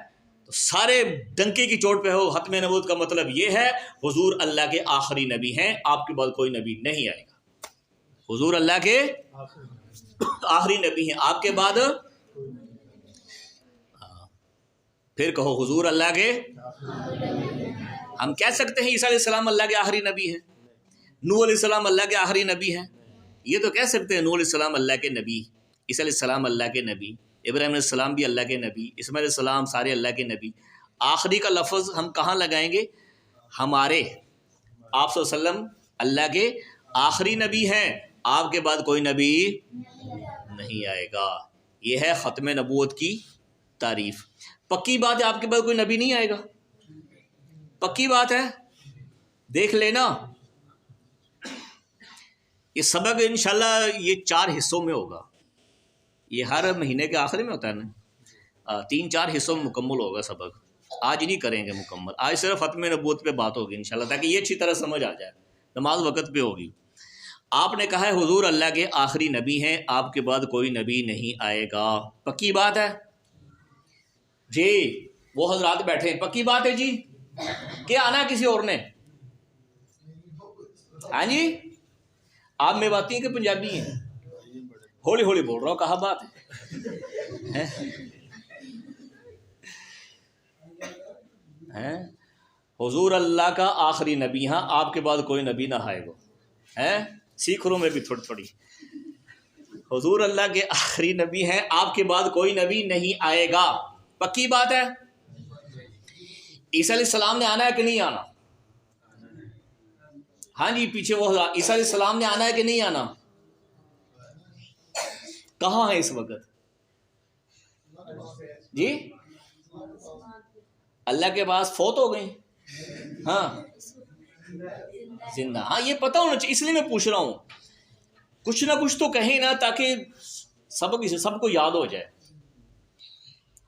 تو سارے ڈنکے کی چوٹ پہ ہو، ختم نبوت کا مطلب یہ ہے حضور اللہ کے آخری نبی ہیں، آپ کے بعد کوئی نبی نہیں آئے گا. حضور اللہ کے آخری نبی ہیں، آپ کے بعد پھر کہو حضور اللہ کے. ہم کہہ سکتے ہیں عیسیٰ علیہ السلام اللہ کے آخری نبی ہیں، نوح علیہ السلام اللہ کے آخری نبی ہیں، یہ تو کہہ سکتے ہیں نوح علیہ السلام اللہ کے نبی، عیسیٰ علیہ السلام اللہ کے نبی، ابراہیم علیہ السلام بھی اللہ کے نبی، اسماعیل علیہ السلام سارے اللہ کے نبی. آخری کا لفظ ہم کہاں لگائیں گے؟ ہمارے آپ صلی اللہ علیہ وسلم اللہ کے آخری نبی ہیں، آپ کے بعد کوئی نبی نہیں آئے گا. یہ ہے ختم نبوت کی تعریف. پکی بات ہے آپ کے بعد کوئی نبی نہیں آئے گا، پکی بات ہے، دیکھ لینا. یہ سبق انشاءاللہ یہ 4 حصوں میں ہوگا، یہ ہر مہینے کے آخر میں ہوتا ہے نا، 3-4 حصوں میں مکمل ہوگا سبق. آج نہیں کریں گے مکمل، آج صرف ختم نبوت پہ بات ہوگی انشاءاللہ، تاکہ یہ اچھی طرح سمجھ آ جائے. نماز وقت پہ ہوگی. آپ نے کہا ہے حضور اللہ کے آخری نبی ہیں، آپ کے بعد کوئی نبی نہیں آئے گا. پکی بات ہے جی؟ وہ حضرات بیٹھے ہیں، پکی بات ہے جی؟ کیا آنا ہے کسی اور نے؟ ہاں جی، آپ میواتی ہیں کہ پنجابی ہیں؟ ہولی ہولی بول رہا ہوں، کہا بات ہے. حضور اللہ کا آخری نبی، ہاں آپ کے بعد کوئی نبی نہ آئے گا. سیکھ رہا ہوں میں بھی تھوڑی تھوڑی. حضور اللہ کے آخری نبی ہیں، آپ کے بعد کوئی نبی نہیں آئے گا. پکی بات ہے. عیسیٰ علیہ السلام نے آنا ہے کہ نہیں آنا؟ ہاں جی پیچھے وہ عیسیٰ علیہ السلام نے آنا ہے کہ نہیں آنا؟ کہاں ہے اس وقت جی؟ اللہ کے پاس فوت ہو گئے؟ ہاں زندہ. ہاں یہ پتہ ہونا چاہیے، اس لیے میں پوچھ رہا ہوں، کچھ نہ کچھ تو کہیں نا، تاکہ سب کو یاد ہو جائے.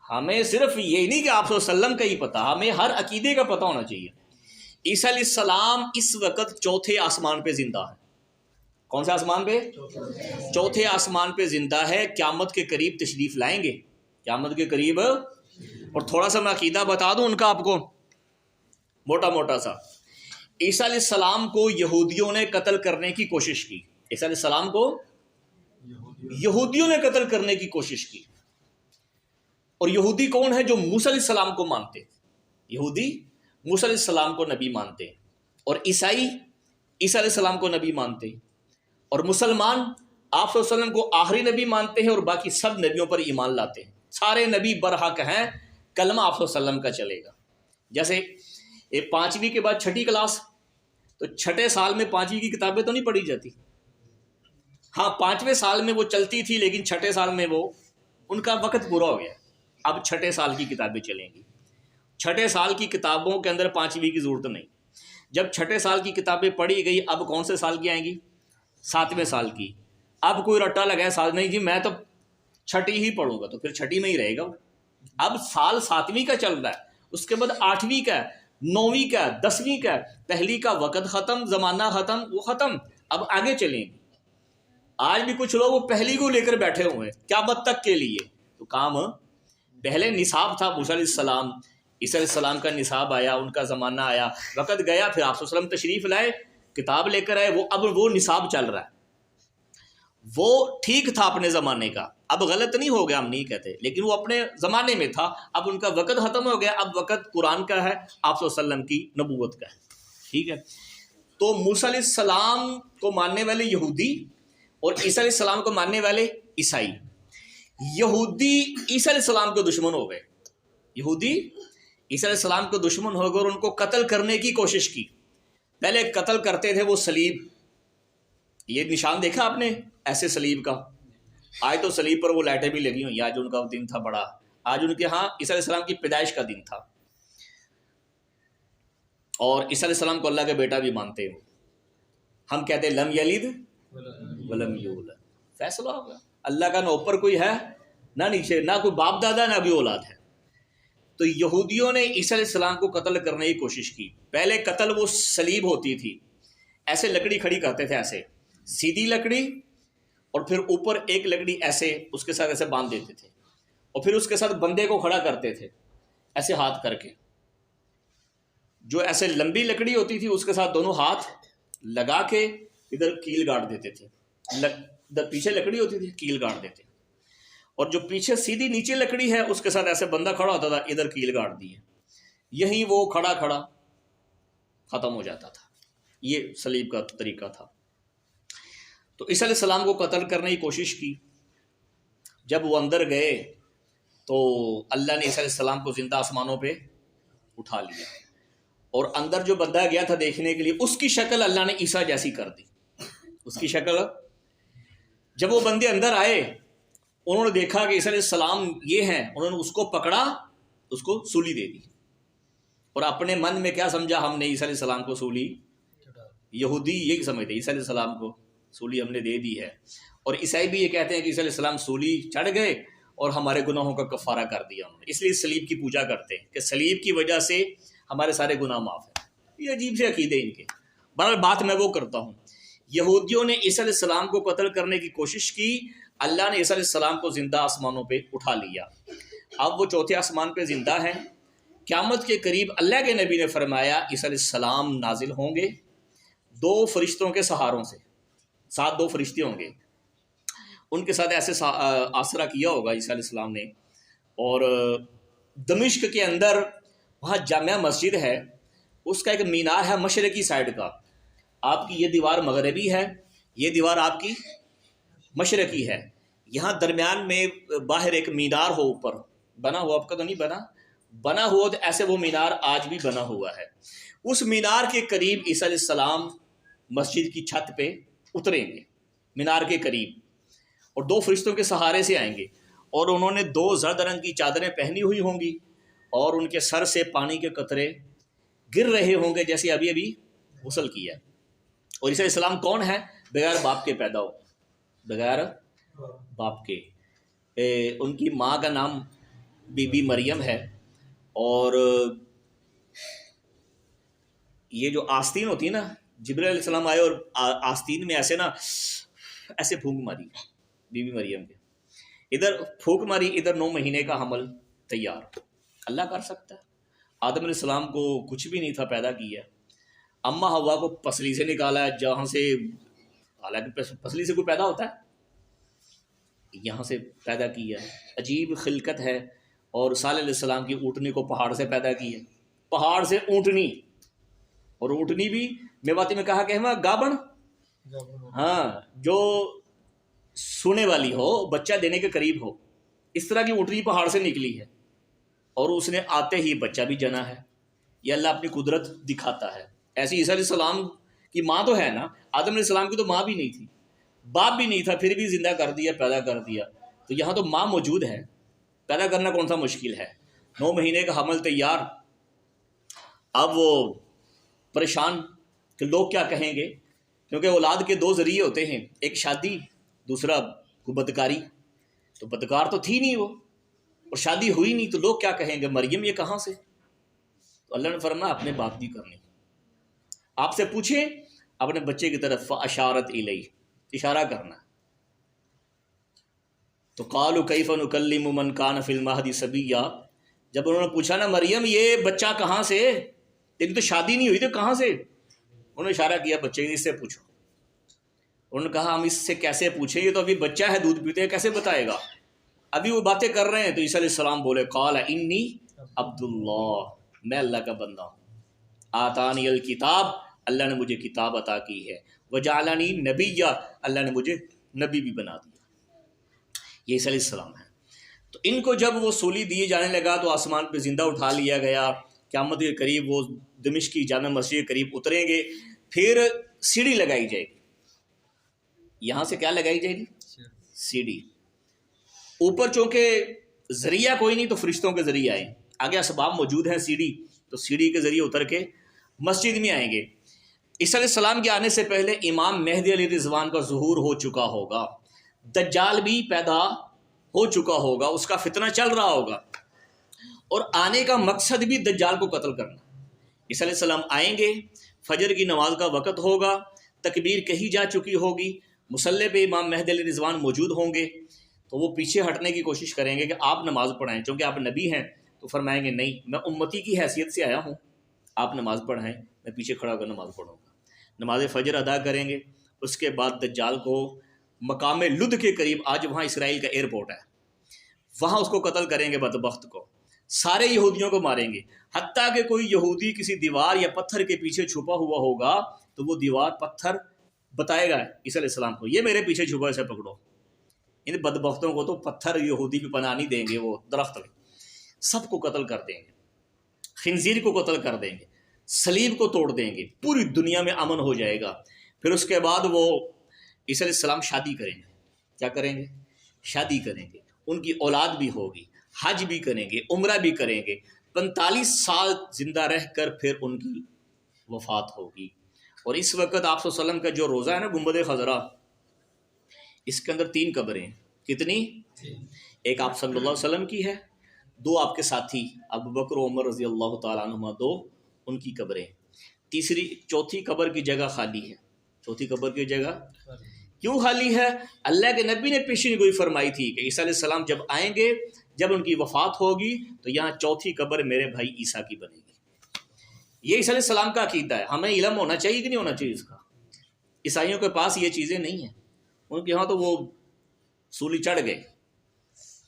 ہمیں صرف یہ نہیں کہ آپ صلی اللہ علیہ وسلم کا ہی پتہ، ہمیں ہر عقیدے کا پتہ ہونا چاہیے. عیسیٰ علیہ السلام اس وقت 4تھے آسمان پہ زندہ ہے. کون سے آسمان پہ؟ 4تھے آسمان پہ زندہ ہے. قیامت کے قریب تشریف لائیں گے، قیامت کے قریب. اور تھوڑا سا میں عقیدہ بتا دوں ان کا آپ کو، موٹا موٹا سا. عیسیٰ علیہ السلام کو یہودیوں نے قتل کرنے کی کوشش کی. عیسیٰ علیہ السلام کو یہودیوں نے قتل کرنے کی کوشش کی. اور یہودی کون ہے؟ جو موسیٰ علیہ السلام کو مانتے. یہودی موسیٰ علیہ السلام کو نبی مانتے، اور عیسائی عیسیٰ علیہ السلام کو نبی مانتے، اور مسلمان آپ صلی اللہ علیہ وسلم کو آخری نبی مانتے ہیں، اور باقی سب نبیوں پر ایمان لاتے ہیں. سارے نبی برحق ہیں، کلمہ آپ صلی اللہ علیہ وسلم کا چلے گا. جیسے 5ویں کے بعد 6ٹھی کلاس، تو 6ٹھے سال میں 5ویں کی کتابیں تو نہیں پڑھی جاتی. ہاں 5ویں سال میں وہ چلتی تھی، لیکن 6ٹھے سال میں وہ ان کا وقت پورا ہو گیا. اب 6ٹھے سال کی کتابیں چلیں گی. 6ٹھے سال کی کتابوں کے اندر 5ویں کی ضرورت نہیں. جب 6ٹھے سال کی کتابیں پڑھی گئی، اب کون سے سال کی آئیں گی؟ 7ویں سال کی. اب کوئی رٹا لگائے سال نہیں جی میں تو 6ٹھی ہی پڑھوں گا، تو پھر 6ٹھی میں ہی رہے گا. اب سال 7ویں کا چل رہا ہے، اس کے بعد 8ویں کا، 9ویں کا، 10ویں کا. پہلی کا وقت ختم، زمانہ ختم، وہ ختم. اب آگے چلیں گے. آج بھی کچھ لوگ وہ پہلی کو لے کر بیٹھے ہوئے ہیں قیامت تک کے لیے. تو کام پہلے نصاب تھا موسیٰ علیہ السلام، عیسیٰ علیہ السلام کا نصاب آیا، ان کا زمانہ آیا، وقت گیا، پھر آپ صلی اللہ علیہ وسلم تشریف لائے، کتاب لے کر آئے. اب وہ نصاب چل رہا ہے. وہ ٹھیک تھا اپنے زمانے کا، اب غلط نہیں ہو گیا ہم نہیں کہتے، لیکن وہ اپنے زمانے میں تھا. اب ان کا وقت ختم ہو گیا، اب وقت قرآن کا ہے، آپ صلی اللہ علیہ وسلم کی نبوت کا ہے. ٹھیک ہے. تو موسیٰ علیہ السلام کو ماننے والے یہودی اور عیسیٰ علیہ السلام کو ماننے والے عیسائی. یہودی عیسیٰ علیہ السلام کے دشمن ہو گئے. یہودی عیسیٰ علیہ السلام کے دشمن ہو گئے اور ان کو قتل کرنے کی کوشش کی. پہلے قتل کرتے تھے وہ صلیب، یہ نشان دیکھا آپ نے ایسے صلیب کا؟ آج تو صلیب پر وہ لائٹیں بھی لگی ہوئی. آج ان کا دن تھا بڑا، آج ان کے ہاں عیسیٰ علیہ السلام کی پیدائش کا دن تھا. اور عیسیٰ علیہ السلام کو اللہ کا بیٹا بھی مانتے ہیں. ہم کہتے ہیں لم یلد ولم یولد. فیصلہ ہوگا. اللہ کا نہ اوپر کوئی ہے نہ نیچے، نہ کوئی باپ دادا نہ بھی اولاد ہے. تو یہودیوں نے عیسیٰ علیہ السلام کو قتل کرنے کی کوشش کی. پہلے قتل وہ صلیب ہوتی تھی، ایسے لکڑی کھڑی کرتے تھے، ایسے سیدھی لکڑی، اور پھر اوپر ایک لکڑی ایسے اس کے ساتھ ایسے باندھ دیتے تھے، اور پھر اس کے ساتھ بندے کو کھڑا کرتے تھے ایسے ہاتھ کر کے. جو ایسے لمبی لکڑی ہوتی تھی اس کے ساتھ دونوں ہاتھ لگا کے ادھر کیل گاڑ دیتے تھے، ادھر پیچھے لکڑی ہوتی تھی کیل گاڑ دیتے، اور جو پیچھے سیدھی نیچے لکڑی ہے اس کے ساتھ ایسے بندہ کھڑا ہوتا تھا، ادھر کیل گاڑ دی ہے، یہیں وہ کھڑا کھڑا ختم ہو جاتا تھا. یہ صلیب کا طریقہ تھا. تو عیسیٰ علیہ السلام کو قتل کرنے کی کوشش کی. جب وہ اندر گئے تو اللہ نے عیسیٰ علیہ السلام کو زندہ آسمانوں پہ اٹھا لیا، اور اندر جو بندہ گیا تھا دیکھنے کے لیے اس کی شکل اللہ نے عیسیٰ جیسی کر دی. اس کی شکل، جب وہ بندے اندر آئے انہوں نے دیکھا کہ عیسیٰ علیہ السلام یہ ہیں، انہوں نے اس کو پکڑا، اس کو سولی دے دی، اور اپنے من میں کیا سمجھا، ہم نے عیسیٰ علیہ السلام کو سولی، یہودی یہی سمجھتے عیسیٰ علیہ السلام کو سولی ہم نے دے دی ہے، اور عیسائی بھی یہ کہتے ہیں کہ عیسیٰ علیہ السلام سولی چڑھ گئے اور ہمارے گناہوں کا کفارہ کر دیا انہوں نے، اس لیے صلیب کی پوجا کرتے ہیں کہ صلیب کی وجہ سے ہمارے سارے گناہ معاف ہیں. یہ عجیب سے عقیدے ان کے. بہرحال بات میں وہ کرتا ہوں، یہودیوں نے عیسیٰ علیہ السلام کو قتل کرنے کی کوشش کی، اللہ نے عیسیٰ علیہ السلام کو زندہ آسمانوں پہ اٹھا لیا. اب وہ چوتھے آسمان پہ زندہ ہیں. قیامت کے قریب اللہ کے نبی نے فرمایا عیسیٰ علیہ السلام نازل ہوں گے 2 فرشتوں کے سہاروں سے، ساتھ 2 فرشتے ہوں گے، ان کے ساتھ ایسے آسرا کیا ہوگا عیسیٰ علیہ السلام نے. اور دمشق کے اندر وہاں جامع مسجد ہے، اس کا ایک مینار ہے مشرقی سائڈ کا، آپ کی یہ دیوار مغربی ہے، یہ دیوار آپ کی مشرقی ہے. یہاں درمیان میں باہر ایک مینار ہو، اوپر بنا ہوا، آپ کا تو نہیں بنا ہوا، تو ایسے وہ مینار آج بھی بنا ہوا ہے. اس مینار کے قریب عیسیٰ علیہ السلام مسجد کی چھت پہ اتریں گے، مینار کے قریب، اور 2 فرشتوں کے سہارے سے آئیں گے، اور انہوں نے 2 زرد رنگ کی چادریں پہنی ہوئی ہوں گی، اور ان کے سر سے پانی کے قطرے گر رہے ہوں گے جیسے ابھی غسل کیا. اور عیسیٰ علیہ السلام کون ہے؟ بغیر باپ کے پیدا ہو، بغیر باپ کے. ان کی ماں کا نام بی بی مریم ہے، اور یہ جو آستین ہوتی ہے نا، جبرائیل علیہ السلام آئے اور آستین میں ایسے پھونک ماری بی بی مریم کے، ادھر پھونک ماری، ادھر 9 مہینے کا حمل تیار. اللہ کر سکتا ہے. آدم علیہ السلام کو کچھ بھی نہیں تھا، پیدا کیا. اماں حوا کو پسلی سے نکالا ہے، جہاں سے، حالانکہ پسلی سے کوئی پیدا ہوتا ہے، یہاں سے پیدا کیا ہے. عجیب خلقت ہے. اور صالح علیہ السلام کی اونٹنی کو پہاڑ سے پیدا کی ہے، پہاڑ سے اونٹنی، اور اونٹنی بھی میواتی میں کہا کہ ہمیں گابن، ہاں، جو سونے والی ہو، بچہ دینے کے قریب ہو، اس طرح کی اونٹنی پہاڑ سے نکلی ہے، اور اس نے آتے ہی بچہ بھی جنا ہے. یہ اللہ اپنی قدرت دکھاتا ہے. ایسی عیسیٰ علیہ السلام کی ماں تو ہے نا، آدم علیہ السلام کی تو ماں بھی نہیں تھی، باپ بھی نہیں تھا، پھر بھی زندہ کر دیا، پیدا کر دیا. تو یہاں تو ماں موجود ہے، پیدا کرنا کون سا مشکل ہے. 9 مہینے کا حمل تیار. اب وہ پریشان کہ لوگ کیا کہیں گے، کیونکہ اولاد کے 2 ذریعے ہوتے ہیں، ایک شادی، دوسرا بدکاری. تو بدکار تو تھی نہیں وہ، اور شادی ہوئی نہیں، تو لوگ کیا کہیں گے، مریم یہ کہاں سے. تو اللہ نے فرمایا اپنے باپ کی کرنی، آپ سے پوچھیں اپنے بچے کی طرف، اشارت الیہ، اشارہ کرنا. تو قالوا کیف نکلم من کان فی المہد صبیا، جب انہوں نے پوچھا نا مریم یہ بچہ کہاں سے، تیری تو شادی نہیں ہوئی تو کہاں سے، انہوں نے اشارہ کیا بچے کی، اس سے پوچھو. انہوں نے کہا ہم اس سے کیسے پوچھیں، یہ تو ابھی بچہ ہے، دودھ پیتے ہیں، کیسے بتائے گا. ابھی وہ باتیں کر رہے ہیں تو عیسیٰ علیہ السلام بولے قال انی عبداللہ، میں اللہ کا بندہ ہوں. آتانی الکتاب، اللہ نے مجھے کتاب عطا کی ہے. وجعلنی نبیا، اللہ نے مجھے نبی بھی بنا دیا. یہ عیسیٰ علیہ السلام ہے. تو ان کو جب وہ سولی دیے جانے لگا تو آسمان پہ زندہ اٹھا لیا گیا. قیامت کے قریب وہ دمشق کی جامع مسجد کے قریب اتریں گے، پھر سیڑھی لگائی جائے گی. یہاں سے کیا لگائی جائے گی؟ سیڑھی. اوپر چونکہ ذریعہ کوئی نہیں تو فرشتوں کے ذریعے آئیں، آگے اسباب موجود ہیں سیڑھی، تو سیڑھی کے ذریعے اتر کے مسجد میں آئیں گے. عیسیٰ علیہ السلام کے آنے سے پہلے امام مہدی علیہ رضوان کا ظہور ہو چکا ہوگا، دجال بھی پیدا ہو چکا ہوگا، اس کا فتنہ چل رہا ہوگا. اور آنے کا مقصد بھی دجال کو قتل کرنا. عیسیٰ علیہ السلام آئیں گے، فجر کی نماز کا وقت ہوگا، تکبیر کہی جا چکی ہوگی، مصلی پہ امام مہدی علیہ رضوان موجود ہوں گے، تو وہ پیچھے ہٹنے کی کوشش کریں گے کہ آپ نماز پڑھائیں، چونکہ آپ نبی ہیں. تو فرمائیں گے نہیں، میں امتی کی حیثیت سے آیا ہوں، آپ نماز پڑھائیں، میں پیچھے کھڑا ہو کر نماز پڑھوں گا. نماز فجر ادا کریں گے. اس کے بعد دجال کو مقام لد کے قریب، آج وہاں اسرائیل کا ایئرپورٹ ہے، وہاں اس کو قتل کریں گے بدبخت کو. سارے یہودیوں کو ماریں گے، حتیٰ کہ کوئی یہودی کسی دیوار یا پتھر کے پیچھے چھپا ہوا ہوگا تو وہ دیوار پتھر بتائے گا عیسیٰ علیہ السلام کو، یہ میرے پیچھے چھپا، اسے پکڑو. ان بدبختوں کو تو پتھر یہودی بھی پناہ نہیں دیں گے، وہ درخت میں سب کو قتل کر دیں گے، خنزیر کو قتل کر دیں گے، صلیب کو توڑ دیں گے، پوری دنیا میں امن ہو جائے گا. پھر اس کے بعد وہ عیسیٰ علیہ السلام شادی کریں گے. کیا کریں گے؟ شادی کریں گے، ان کی اولاد بھی ہوگی، حج بھی کریں گے، عمرہ بھی کریں گے. 45 سال زندہ رہ کر پھر ان کی وفات ہوگی. اور اس وقت آپ صلی اللہ علیہ وسلم کا جو روزہ ہے نا، گنبد خضرا، اس کے اندر 3 قبریں ہیں. کتنی؟ ایک آپ صلی اللہ علیہ وسلم کی ہے، 2 آپ کے ساتھی ابو بکر و عمر رضی اللہ تعالیٰ عنہما، 2 ان کی قبریں. چوتھی قبر کی جگہ خالی ہے. چوتھی قبر کی جگہ کیوں خالی ہے؟ اللہ کے نبی نے پیشین گوئی فرمائی تھی کہ عیسیٰ علیہ السلام جب آئیں گے، جب ان کی وفات ہوگی تو یہاں چوتھی قبر میرے بھائی عیسیٰ کی بنے گی. یہ عیسیٰ علیہ السلام کا عقیدہ ہے. ہمیں علم ہونا چاہیے کہ نہیں ہونا چاہیے اس کا؟ عیسائیوں کے پاس یہ چیزیں نہیں ہیں، ان کے ہاں تو وہ سولی چڑھ گئے.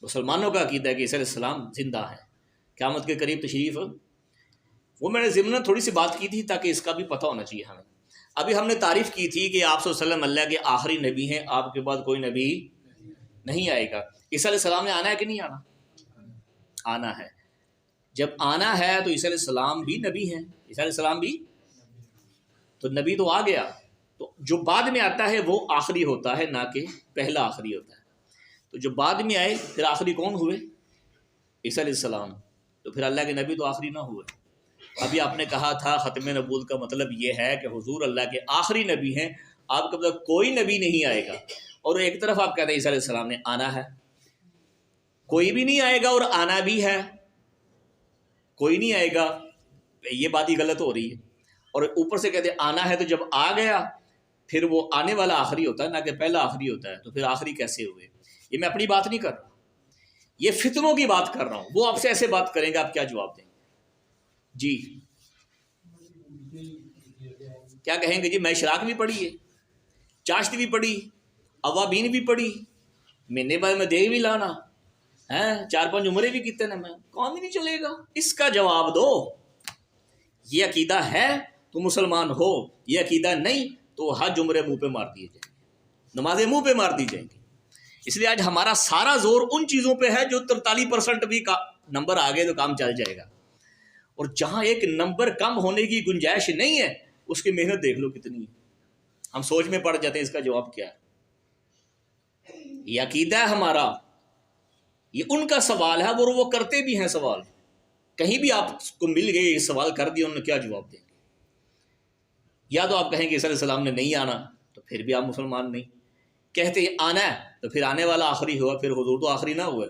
مسلمانوں کا عقیدہ ہے کہ عیسیٰ علیہ السلام زندہ ہے، قیامت کے قریب تشریف. وہ میں نے ضمن تھوڑی سی بات کی تھی تاکہ اس کا بھی پتہ ہونا چاہیے ہمیں. ابھی ہم نے تعریف کی تھی کہ آپ صلی اللہ علیہ وسلم اللہ کے آخری نبی ہیں، آپ کے بعد کوئی نبی نہیں آئے گا. عیسیٰ علیہ السلام نے آنا ہے کہ نہیں آنا؟ آنا ہے. جب آنا ہے تو عیسیٰ علیہ السلام بھی نبی ہیں. عیسیٰ علیہ السلام بھی تو نبی تو آ گیا، تو جو بعد میں آتا ہے وہ آخری ہوتا ہے، نہ کہ پہلا آخری ہوتا ہے. تو جو بعد میں آئے پھر آخری کون ہوئے؟ عیسیٰ علیہ السلام. تو پھر اللہ کے نبی تو آخری نہ ہوئے. ابھی آپ نے کہا تھا ختم نبوت کا مطلب یہ ہے کہ حضور اللہ کے آخری نبی ہیں، آپ کے بعد کوئی نبی نہیں آئے گا. اور ایک طرف آپ کہتے ہیں عیسیٰ علیہ السلام نے آنا ہے، کوئی بھی نہیں آئے گا اور آنا بھی ہے. کوئی نہیں آئے گا، یہ بات ہی غلط ہو رہی ہے. اور اوپر سے کہتے ہیں آنا ہے، تو جب آ گیا پھر وہ آنے والا آخری ہوتا ہے، نہ کہ پہلا آخری ہوتا ہے. تو پھر آخری کیسے ہوئے؟ یہ میں اپنی بات نہیں کر رہا، یہ فتنوں کی بات کر رہا ہوں. وہ آپ سے ایسے بات کریں گے، آپ کیا جواب دیں گے؟ جی کیا کہیں گے؟ جی میں اشراق بھی پڑھی ہے، چاشت بھی پڑھی، اوابین بھی پڑھی، مہینے بعد میں دے بھی لانا ہے، 4-5 عمرے بھی کیتے نا، میں کام ہی نہیں چلے گا. اس کا جواب دو. یہ عقیدہ ہے تو مسلمان ہو، یہ عقیدہ نہیں تو حج عمرے منہ پہ مار دیے جائیں گے، نمازیں منہ پہ مار دی جائیں گی. اس لیے آج ہمارا سارا زور ان چیزوں پہ ہے جو 43% بھی نمبر آگے تو کام چل جائے گا. اور جہاں ایک نمبر کم ہونے کی گنجائش نہیں ہے، اس کی محنت دیکھ لو کتنی ہے. ہم سوچ میں پڑ جاتے ہیں اس کا جواب کیا ہے. یہ عقیدہ ہے ہمارا، یہ ان کا سوال ہے، اور وہ کرتے بھی ہیں سوال. کہیں بھی آپ کو مل گئے یہ سوال کر دیا، انہوں نے کیا جواب دیں گے؟ یا تو آپ کہیں کہ عیسیٰ علیہ السلام نے نہیں آنا، تو پھر بھی آپ مسلمان نہیں. کہتے ہیں آنا ہے تو پھر آنے والا آخری ہوا، پھر حضور تو آخری نہ ہوئے.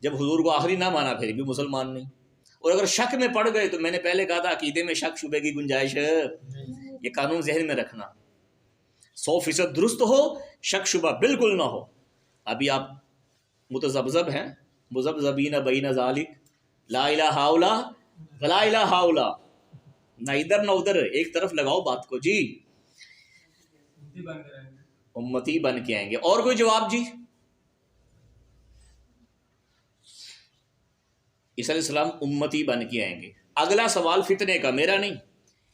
جب حضور کو آخری نہ مانا پھر بھی مسلمان نہیں. اور اگر شک میں پڑ گئے تو میں نے پہلے کہا تھا عقیدے میں شک شبے کی گنجائش ہے. یہ قانون ذہن میں رکھنا، 100% درست ہو، شک شبہ بالکل نہ ہو. ابھی آپ متذبذب ہیں، مذبذبین بین ذالک، لا الہ الا ولا الہ الا، نہ ادھر نہ ادھر، ایک طرف لگاؤ بات کو. جی امتی بن کے آئیں گے. اور کوئی جواب؟ جی عیسیٰ علیہ السلام امتی بن کے آئیں گے. اگلا سوال فتنے کا، میرا نہیں.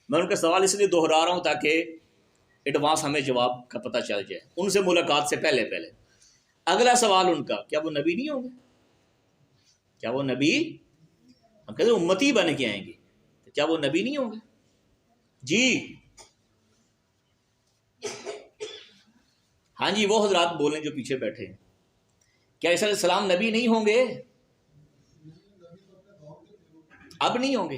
میں ان کا سوال اس لیے دہرا رہا ہوں تاکہ ایڈوانس ہمیں جواب کا پتہ چل جائے ان سے ملاقات سے پہلے. اگلا سوال ان کا، کیا وہ نبی نہیں ہوں گے؟ کیا وہ نبی؟ ہم کہتے ہیں امتی بن کے آئیں گے، کیا وہ نبی نہیں ہوں گے؟ جی ہاں جی، وہ حضرات بولیں جو پیچھے بیٹھے ہیں. کیا عیسیٰ علیہ السلام نبی نہیں ہوں گے؟ اب نہیں ہوں گے،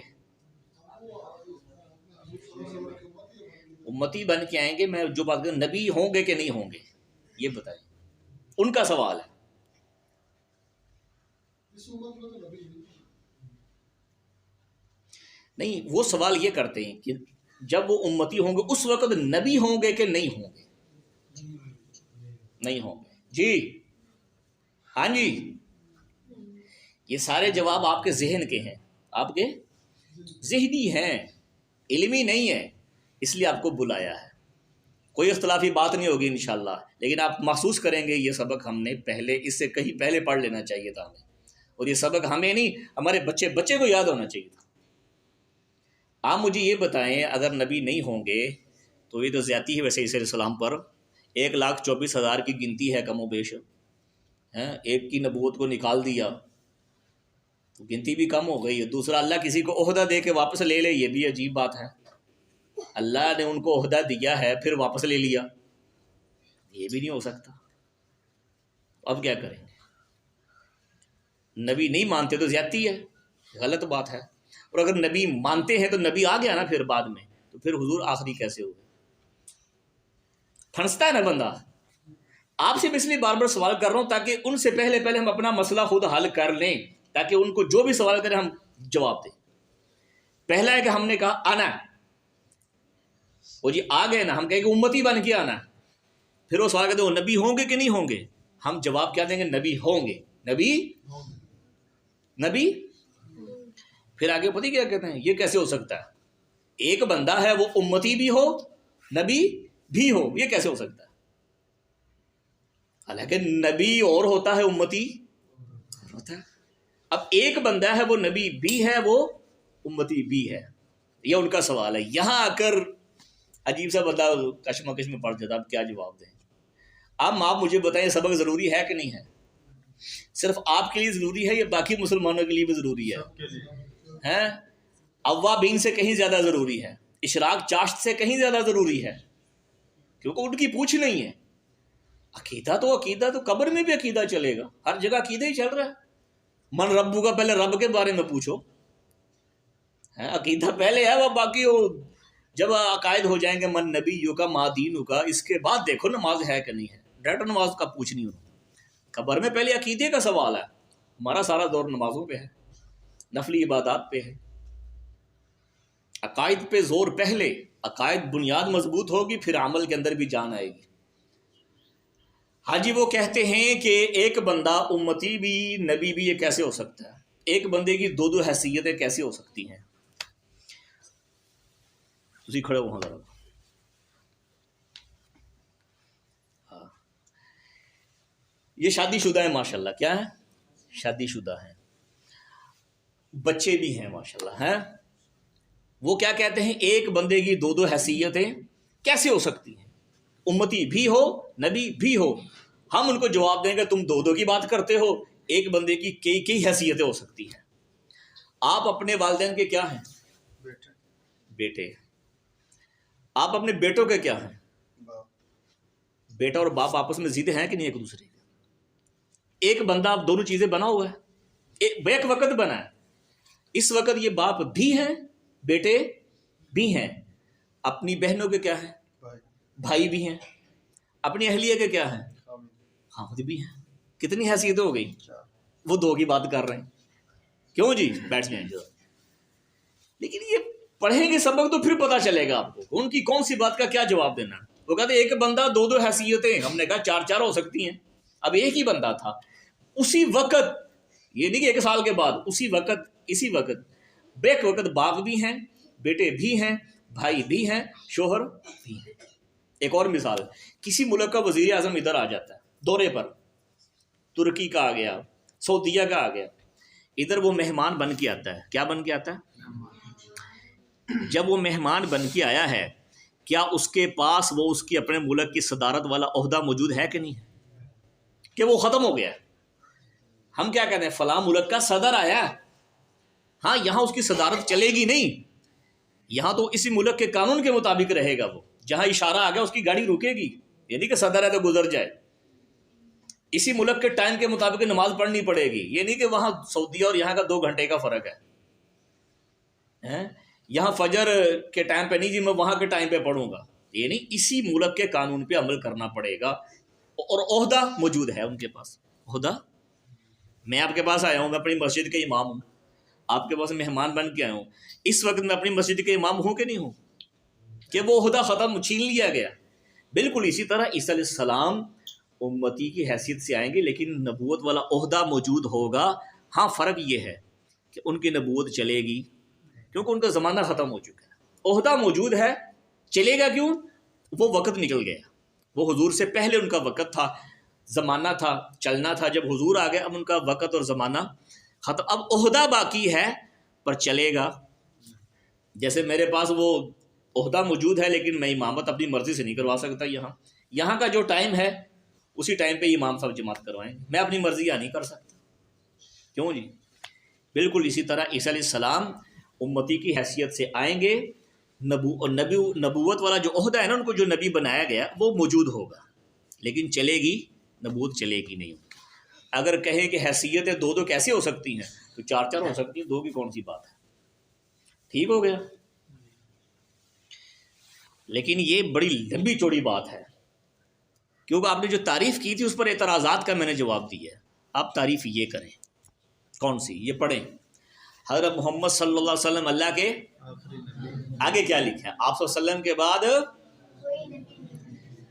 امتی بن کے آئیں گے. میں جو بات کروں، نبی ہوں گے کہ نہیں ہوں گے یہ بتائیں. ان کا سوال ہے. نہیں، وہ سوال یہ کرتے ہیں کہ جب وہ امتی ہوں گے اس وقت نبی ہوں گے کہ نہیں ہوں گے؟ نہیں ہوں گے جی، ہاں جی، یہ سارے جواب آپ کے ذہن کے ہیں، آپ کے ذہنی ہیں، علمی نہیں ہے، اس لیے آپ کو بلایا ہے۔ کوئی اختلافی بات نہیں ہوگی انشاءاللہ، لیکن آپ محسوس کریں گے یہ سبق ہم نے پہلے، اس سے کہیں پہلے پڑھ لینا چاہیے تھا ہمیں، اور یہ سبق ہمیں نہیں ہمارے بچے کو یاد ہونا چاہیے تھا۔ آپ مجھے یہ بتائیں، اگر نبی نہیں ہوں گے تو یہ تو زیادتی ہے ویسے عیسیٰ علیہ السلام پر، 1,24,000 کی گنتی ہے کم و بیش، ایک کی نبوت کو نکال دیا تو گنتی بھی کم ہو گئی ہے۔ دوسرا، اللہ کسی کو عہدہ دے کے واپس لے لے، یہ بھی عجیب بات ہے۔ اللہ نے ان کو عہدہ دیا ہے پھر واپس لے لیا، یہ بھی نہیں ہو سکتا۔ اب کیا کریں گے؟ نبی نہیں مانتے تو زیادتی ہے، غلط بات ہے، اور اگر نبی مانتے ہیں تو نبی آ گیا نا پھر بعد میں، تو پھر حضور آخری کیسے ہوگا؟ پھنستا ہے نا بندہ۔ آپ سے اس لیے بار بار سوال کر رہا ہوں تاکہ ان سے پہلے ہم اپنا مسئلہ خود حل کر لیں، تاکہ ان کو جو بھی سوال کریں ہم جواب دیں۔ پہلا ہے کہ ہم نے کہا آنا، وہ جی آ گئے نا، ہم کہیں کہ امتی بن کے آنا، پھر وہ سوال کرتے وہ نبی ہوں گے کہ نہیں ہوں گے؟ ہم جواب کیا دیں گے؟ نبی ہوں گے، نبی۔ پھر آگے پتہ کیا کہتے ہیں؟ یہ کیسے ہو سکتا ہے؟ ایک بندہ ہے وہ امتی بھی ہو نبی بھی ہو، یہ کیسے ہو سکتا ہے؟ حالانکہ نبی اور ہوتا ہے، امتی ہوتا ہے۔ اب ایک بندہ ہے وہ نبی بھی ہے، وہ امتی بھی ہے، یہ ان کا سوال ہے۔ یہاں آ کر عجیب سا بندہ کشمکش میں پڑ جاتا، اب کیا جواب دیں؟ اب آپ مجھے بتائیں سبق ضروری ہے کہ نہیں ہے؟ صرف آپ کے لیے ضروری ہے یا باقی مسلمانوں کے لیے بھی ضروری ہے؟ اوابین سے کہیں زیادہ ضروری ہے، اشراق چاشت سے کہیں زیادہ ضروری ہے، کیونکہ ان کی پوچھ نہیں ہے۔ عقیدہ تو قبر میں بھی عقیدہ چلے گا، ہر جگہ عقیدہ ہی چل رہا ہے۔ من ربو کا پہلے رب کے بارے میں پوچھو، عقیدہ پہلے ہے، وہ باقی ہو جب عقائد ہو جائیں گے من نبیوں کا ما دینوں کا، اس کے بعد دیکھو نماز ہے کہ نہیں ہے، ڈائریکٹ نماز کا پوچھ نہیں ہونا۔ قبر میں پہلے عقیدے کا سوال ہے، ہمارا سارا دور نمازوں پہ ہے، نفلی عبادات پہ ہے، عقائد پہ زور پہلے، عقائد بنیاد مضبوط ہوگی پھر عمل کے اندر بھی جان آئے گی۔ ہاں جی، وہ کہتے ہیں کہ ایک بندہ امتی بھی نبی بھی، یہ کیسے ہو سکتا ہے؟ ایک بندے کی دو حیثیتیں کیسے ہو سکتی ہیں؟ تسی کھڑے ہو ذرا، ہاں، یہ شادی شدہ ہیں ماشاءاللہ، کیا ہے؟ شادی شدہ ہیں، بچے بھی ہیں ماشاءاللہ، ہیں۔ وہ کیا کہتے ہیں؟ ایک بندے کی دو حیثیتیں کیسے ہو سکتی ہیں؟ امتی بھی ہو نبی بھی ہو۔ ہم ان کو جواب دیں گے تم دو کی بات کرتے ہو، ایک بندے کی کئی حیثیتیں ہو سکتی ہیں۔ آپ اپنے والدین کے کیا ہیں؟ بیٹے۔ آپ اپنے بیٹوں کے کیا ہیں؟ بیٹا اور باپ آپس میں ضد ہیں کہ نہیں ایک دوسرے کے؟ ایک بندہ آپ دونوں چیزیں بنا ہوا ہے، ایک وقت بنا ہے۔ اس وقت یہ باپ بھی ہیں بیٹے بھی ہیں۔ اپنی بہنوں کے کیا ہیں؟ بھائی بھی ہیں۔ اپنی اہلیہ کے کیا ہیں؟ خامد بھی ہیں۔ کتنی حیثیتیں ہو گئی؟ وہ دو کی بات کر رہے ہیں، کیوں جی؟ بیٹھ جائیں جو۔ لیکن یہ پڑھیں گے سبق تو پھر پتہ چلے گا آپ کو ان کی کون سی بات کا کیا جواب دینا۔ وہ کہتے ہیں ایک بندہ دو حیثیتیں، ہم نے کہا چار ہو سکتی ہیں۔ اب ایک ہی بندہ تھا اسی وقت، یہ نہیں کہ 1 سال کے بعد، اسی وقت بیک وقت باپ بھی ہیں، بیٹے بھی ہیں، بھائی بھی ہیں، شوہر بھی ہیں۔ ایک اور مثال، کسی ملک کا وزیر اعظم ادھر آ جاتا ہے دورے پر، ترکی کا آ گیا، سعودیہ کا آ گیا، ادھر وہ مہمان بن کے آتا ہے۔ کیا بن کے آتا ہے؟ جب وہ مہمان بن کے آیا ہے، کیا اس کے پاس وہ اس کی اپنے ملک کی صدارت والا عہدہ موجود ہے کہ نہیں ہے؟ کہ وہ ختم ہو گیا ہے؟ ہم کیا کہتے ہیں؟ فلاں ملک کا صدر آیا، ہاں یہاں اس کی صدارت چلے گی نہیں، یہاں تو اسی ملک کے قانون کے مطابق رہے گا، وہ جہاں اشارہ آ گیا اس کی گاڑی رکے گی، یہ نہیں کہ صدر ہے تو گزر جائے۔ اسی ملک کے ٹائم کے مطابق نماز پڑھنی پڑے گی، یہ نہیں کہ وہاں سعودیہ اور یہاں کا 2 گھنٹے کا فرق ہے، یہاں فجر کے ٹائم پہ نہیں جی میں وہاں کے ٹائم پہ پڑھوں گا، یہ نہیں، اسی ملک کے قانون پہ عمل کرنا پڑے گا۔ اور عہدہ موجود ہے ان کے پاس، عہدہ۔ میں آپ کے پاس آیا ہوں، میں اپنی مسجد کے امام ہوں، آپ کے پاس مہمان بن کے آیا ہوں، اس وقت میں اپنی مسجد کے امام ہوں کہ نہیں ہوں؟ کہ وہ عہدہ ختم چھین لیا گیا؟ بالکل اسی طرح عیسیٰ علیہ السلام امتی کی حیثیت سے آئیں گے، لیکن نبوت والا عہدہ موجود ہوگا۔ ہاں فرق یہ ہے کہ ان کی نبوت چلے گی کیونکہ ان کا زمانہ ختم ہو چکا ہے، عہدہ موجود ہے، چلے گا کیوں؟ وہ وقت نکل گیا، وہ حضور سے پہلے ان کا وقت تھا، زمانہ تھا، چلنا تھا، جب حضور آ گئے اب ان کا وقت اور زمانہ ختم، اب عہدہ باقی ہے پر چلے گا۔ جیسے میرے پاس وہ عہدہ موجود ہے لیکن میں امامت اپنی مرضی سے نہیں کروا سکتا، یہاں کا جو ٹائم ہے اسی ٹائم پہ امام صاحب جماعت کروائیں، میں اپنی مرضی یہاں نہیں کر سکتا، کیوں جی؟ بالکل اسی طرح عیسیٰ علیہ السلام امتی کی حیثیت سے آئیں گے، نبوت والا جو عہدہ ہے نا، ان کو جو نبی بنایا گیا وہ موجود ہوگا، لیکن چلے گی نبوت، چلے گی نہیں۔ اگر کہیں کہ حیثیتیں دو کیسے ہو سکتی ہیں تو چار ہو سکتی ہیں، دو کی کون سی بات ہے؟ ٹھیک ہو گیا؟ لیکن یہ بڑی لمبی چوڑی بات ہے، کیونکہ آپ نے جو تعریف کی تھی اس پر اعتراضات کا میں نے جواب دیا ہے۔ آپ تعریف یہ کریں، کون سی؟ یہ پڑھیں، حضرت محمد صلی اللہ علیہ وسلم اللہ کے آگے کیا لکھا ہے؟ آپ صلی اللہ علیہ وسلم کے بعد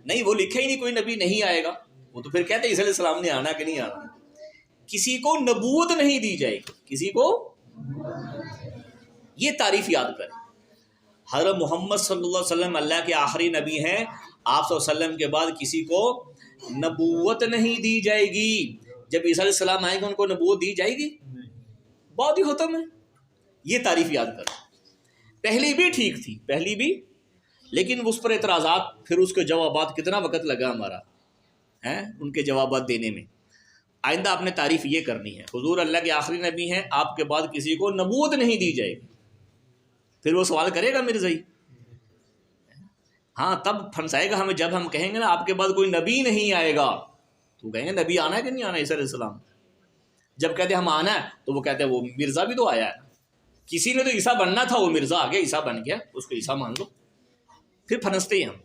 نہیں، وہ لکھا ہی نہیں کوئی نبی نہیں آئے گا، وہ تو پھر کہتے ہیں عیسیٰ علیہ السلام نے آنا کہ نہیں آنا۔ کسی کو نبوت نہیں دی جائے گی، کسی کو، یہ تعریف یاد کریں۔ حضرت محمد صلی اللہ علیہ وسلم اللہ کے آخری نبی ہیں، آپ صلی اللہ علیہ وسلم کے بعد کسی کو نبوت نہیں دی جائے گی۔ جب عیسیٰ علیہ السلام آئیں گے ان کو نبوت دی جائے گی؟ بات ہی ختم ہے۔ یہ تعریف یاد کریں، پہلی بھی ٹھیک تھی، پہلی بھی، لیکن اس پر اعتراضات، پھر اس کے جوابات، کتنا وقت لگا ہمارا ان کے جوابات دینے میں۔ آئندہ آپ نے تعریف یہ کرنی ہے، حضور اللہ کے آخری نبی ہیں، آپ کے بعد کسی کو نبوت نہیں دی جائے گی۔ پھر وہ سوال کرے گا مرزائی، ہاں تب پھنسائے گا ہمیں جب ہم کہیں گے نا آپ کے بعد کوئی نبی نہیں آئے گا، تو کہیں گے نبی آنا ہے کہ نہیں آنا عیسیٰ علیہ السلام؟ جب کہتے ہیں ہم آنا ہے تو وہ کہتے ہیں وہ مرزا بھی تو آیا ہے، کسی نے تو عیسیٰ بننا تھا، وہ مرزا آ گیا، عیسیٰ بن گیا، اس کو عیسیٰ مان لو۔ پھر پھنستے ہیں ہم۔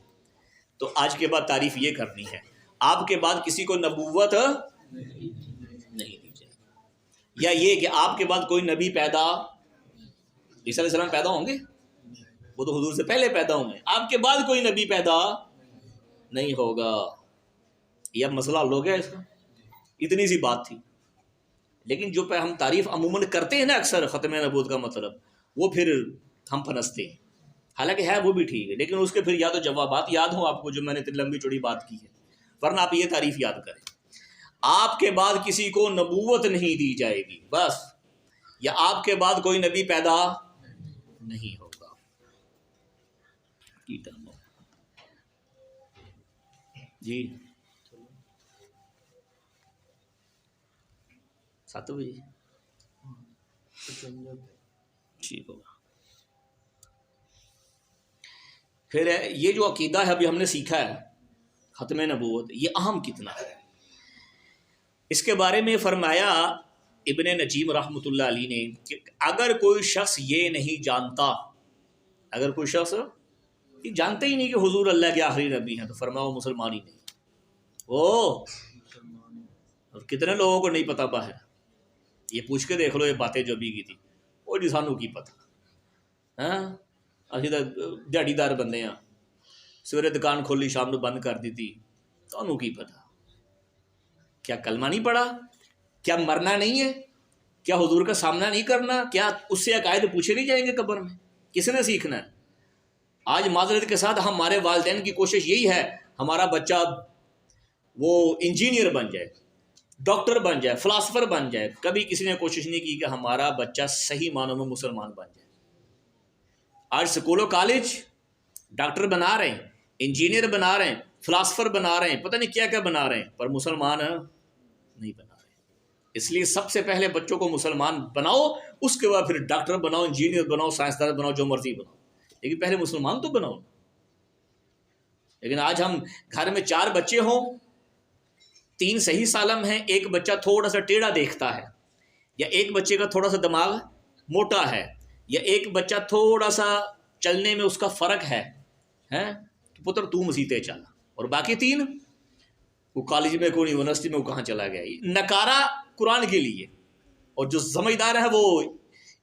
تو آج کے بعد تعریف یہ کرنی ہے، آپ کے بعد کسی کو نبوت نہیں دی جائے گی، یا یہ کہ آپ کے بعد کوئی نبی پیدا، عیسیٰ علیہ السلام پیدا ہوں گے، وہ تو حضور سے پہلے پیدا ہوں گے، آپ کے بعد کوئی نبی پیدا نہیں ہوگا۔ یہ اب مسئلہ حل ہو گیا اس کا، اتنی سی بات تھی۔ لیکن جو پہ ہم تعریف عموماً کرتے ہیں نا اکثر ختم نبوت کا مطلب، وہ پھر ہم پھنستے ہیں، حالانکہ ہے وہ بھی ٹھیک ہے، لیکن اس کے پھر یا تو جوابات یاد ہوں آپ کو جو میں نے اتنی لمبی چوڑی بات کی ہے، ورنہ آپ یہ تعریف یاد کریں، آپ کے بعد کسی کو نبوت نہیں دی جائے گی بس، یا آپ کے بعد کوئی نبی پیدا نہیں ہوگا۔ جی 7 بجے ٹھیک ہوگا۔ پھر یہ جو عقیدہ ہے ابھی ہم نے سیکھا ہے ختم نبوت، یہ اہم کتنا ہے، اس کے بارے میں فرمایا ابن نجیم رحمۃ اللہ علیہ نے کہ اگر کوئی شخص یہ نہیں جانتا، اگر کوئی شخص یہ جانتے ہی نہیں کہ حضور اللہ کے آخری نبی ہیں، تو فرمایا وہ مسلمان ہی نہیں۔ اور کتنے لوگوں کو نہیں پتا پا ہے، یہ پوچھ کے دیکھ لو یہ باتیں جو بھی کی تھی، وہ جی سانو کی پتا، اسی تو دیہڑی دار بندے ہیں، سویرے دکان کھولی شام کو بند کر دی تھی، سانو کی پتا۔ کیا کلمہ نہیں پڑھا؟ کیا مرنا نہیں ہے؟ کیا حضور کا سامنا نہیں کرنا؟ کیا اس سے عقائد پوچھے نہیں جائیں گے قبر میں؟ کس نے سیکھنا ہے؟ آج معذرت کے ساتھ ہمارے والدین کی کوشش یہی ہے ہمارا بچہ وہ انجینئر بن جائے، ڈاکٹر بن جائے، فلاسفر بن جائے، کبھی کسی نے کوشش نہیں کی کہ ہمارا بچہ صحیح معنوں میں مسلمان بن جائے۔ آج سکول و کالج ڈاکٹر بنا رہے ہیں، انجینئر بنا رہے ہیں، فلاسفر بنا رہے ہیں، پتہ نہیں کیا کیا بنا رہے ہیں، پر مسلمان نہیں بنا رہے۔ اس لیے سب سے پہلے بچوں کو مسلمان بناؤ، اس کے بعد پھر ڈاکٹر بناؤ، انجینئر بناؤ، سائنسدان بناؤ، جو مرضی بناؤ، لیکن پہلے مسلمان تو بناؤ۔ لیکن آج ہم گھر میں 4 بچے ہوں، 3 صحیح سالم ہیں، ایک بچہ تھوڑا سا ٹیڑھا دیکھتا ہے، یا ایک بچے کا تھوڑا سا دماغ موٹا ہے، یا ایک بچہ تھوڑا سا چلنے میں اس کا فرق ہے، تو پتر تو مسیطے چلا، اور باقی 3 وہ کالج میں، کوئی یونیورسٹی میں، وہ کہاں چلا گیا۔ نکارا قرآن کے لیے، اور جو سمجھدار ہے وہ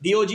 DOG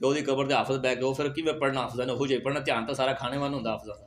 ਉਹਦੀ ਕਬਰ ਤੇ ਹਾਫਿਜ਼ ਬੈ ਕੇ ਉਹ ਫਿਰ ਕਿਵੇਂ ਪੜ੍ਹਨਾ, ਹਾਫਿਜ਼ਾਂ ਨੇ ਹੋ ਜਾਏ ਪੜ੍ਹਨਾ, ਧਿਆਨ ਤਾਂ ਸਾਰਾ ਖਾਣੇ ਵੱਲ ਹੁੰਦਾ ਹਾਫਿਜ਼ਾਂ ਦਾ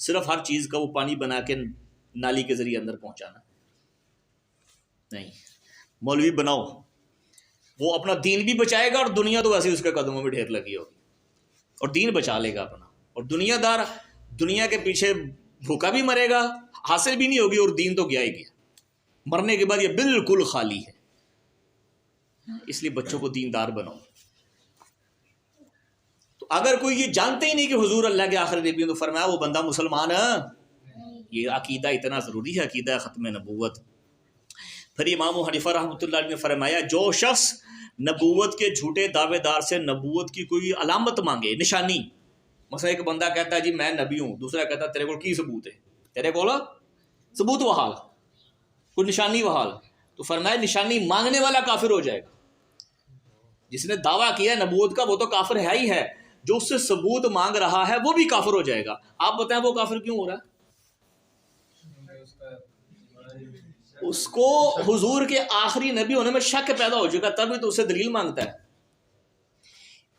صرف ہر چیز کا وہ پانی بنا کے نالی کے ذریعے اندر پہنچانا نہیں. مولوی بناؤ وہ اپنا دین بھی بچائے گا اور دنیا تو ویسے اس کے قدموں میں ڈھیر لگی ہوگی اور دین بچا لے گا اپنا. اور دنیا دار دنیا کے پیچھے بھوکا بھی مرے گا, حاصل بھی نہیں ہوگی, اور دین تو گیا ہی گیا. مرنے کے بعد یہ بالکل خالی ہے. اس لیے بچوں کو دیندار بناؤ. تو اگر کوئی یہ جانتے ہی نہیں کہ حضور اللہ کے آخری نبی, تو فرمایا وہ بندہ مسلمان ہے. یہ عقیدہ اتنا ضروری ہے, عقیدہ ختم نبوت. پھر امام حنیفہ رحمۃ اللہ علیہ نے فرمایا جو شخص نبوت کے جھوٹے دعوے دار سے نبوت کی کوئی علامت مانگے, نشانی, مثلا ایک بندہ کہتا ہے جی میں نبی ہوں, دوسرا کہتا ہے تیرے کو کی ثبوت ہے, تیرے کو ثبوت وحال, کوئی نشانی وحال, تو فرمایا نشانی مانگنے والا کافر ہو جائے گا. جس نے دعویٰ کیا نبوت کا وہ تو کافر ہے ہی ہے, جو اس سے ثبوت مانگ رہا ہے وہ بھی کافر ہو جائے گا. آپ بتائیں وہ کافر کیوں ہو رہا ہے؟ اس کو حضور کے آخری نبی ہونے میں شک پیدا ہو چکا, تبھی تو اسے دلیل مانگتا ہے.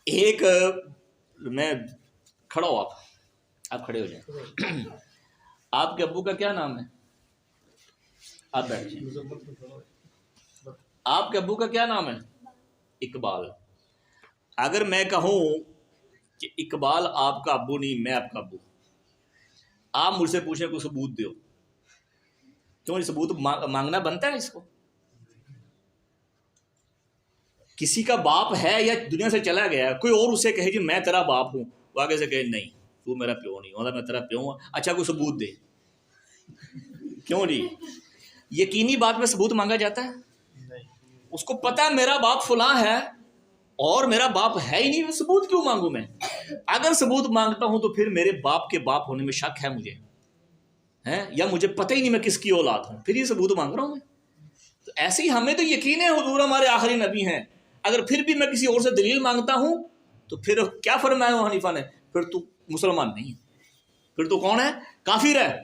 ایک میں کھڑا ہو, آپ کھڑے ہو جائیں. آپ کے ابو کا کیا نام ہے؟ آپ بیٹھ جائیں. آپ کے ابو کا کیا نام ہے؟ اقبال. اگر میں کہوں کہ اقبال آپ کا ابو نہیں, میں آپ کا ابو, آپ مجھ سے پوچھیں کوئی ثبوت دیو, کیوں ثبوت مانگنا بنتا ہے اس کو؟ کسی کا باپ ہے یا دنیا سے چلا گیا, کوئی اور اسے کہے جی میں تیرا باپ ہوں, وہ آگے سے کہے نہیں تو میرا پیو نہیں ہوتا, میں تیرا پیو ہوں. اچھا کوئی ثبوت دے, کیوں جی؟ یقینی بات میں ثبوت مانگا جاتا ہے. اس کو پتا ہے میرا باپ فلاں ہے اور میرا باپ ہے ہی نہیں, ثبوت کیوں مانگوں میں؟ اگر ثبوت مانگتا ہوں تو پھر میرے باپ کے باپ ہونے میں شک ہے مجھے, یا مجھے پتہ ہی نہیں میں کس کی اولاد ہوں, پھر یہ ثبوت مانگ رہا ہوں میں. تو ایسے ہی ہمیں تو یقین ہے حضور ہمارے آخری نبی ہیں, اگر پھر بھی میں کسی اور سے دلیل مانگتا ہوں تو پھر کیا فرمایا وہ حنیفہ نے, پھر تو مسلمان نہیں ہے, پھر تو کون ہے؟ کافر ہے.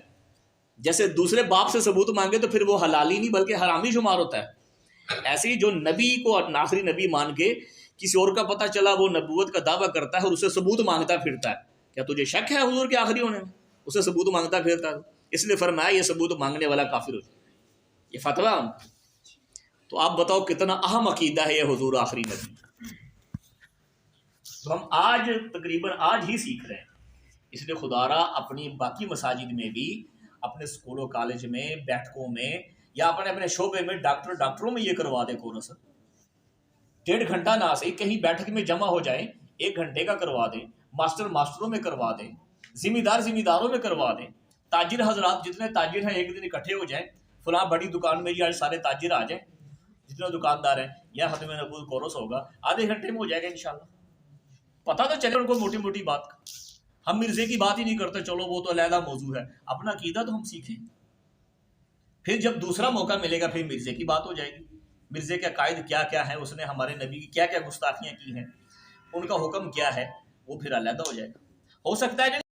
جیسے دوسرے باپ سے ثبوت مانگے تو پھر وہ حلالی نہیں بلکہ حرامی شمار ہوتا ہے. ایسے ہی جو نبی کو آخری نبی مان کے کسی اور کا پتہ چلا وہ نبوت کا دعویٰ کرتا ہے اور اسے ثبوت مانگتا پھرتا ہے, کیا تجھے شک ہے حضور کے آخری ہونے میں؟ اسے ثبوت مانگتا پھرتا ہے. اس لیے فرمایا یہ ثبوت مانگنے والا کافر ہو جائے. یہ فتویٰ. تو آپ بتاؤ کتنا اہم عقیدہ ہے یہ حضور آخری نبی. تو ہم آج تقریباً آج ہی سیکھ رہے ہیں. اس لیے خدا را اپنی باقی مساجد میں بھی, اپنے اسکولوں کالج میں, بیٹھکوں میں, یا اپنے شعبے میں ڈاکٹروں میں یہ کروا دے کورس. 1.5 گھنٹہ نہ صحیح کہیں بیٹھک میں جمع ہو جائیں, 1 گھنٹے کا کروا دیں, ماسٹروں میں کروا دیں, ذمہ داروں میں کروا دیں. تاجر حضرات جتنے تاجر ہیں ایک دن اکٹھے ہو جائیں, فلاں بڑی دکان میں آج سارے تاجر آ جائیں, جتنے دکاندار ہیں, یا ختم نبوت کورس ہوگا, آدھے گھنٹے میں ہو جائے گا انشاءاللہ. پتہ تو چلے ان کو موٹی موٹی بات کا. ہم مرزے کی بات ہی نہیں کرتے, چلو وہ تو علیحدہ موضوع ہے, اپنا عقیدہ تو ہم سیکھیں. پھر جب دوسرا موقع ملے گا پھر مرزے کی بات ہو جائے گی. مرزے کے عقائد کیا کیا ہیں, اس نے ہمارے نبی کی کیا کیا گستاخیاں کی ہیں, ان کا حکم کیا ہے, وہ پھر علیحدہ ہو جائے گا. ہو سکتا ہے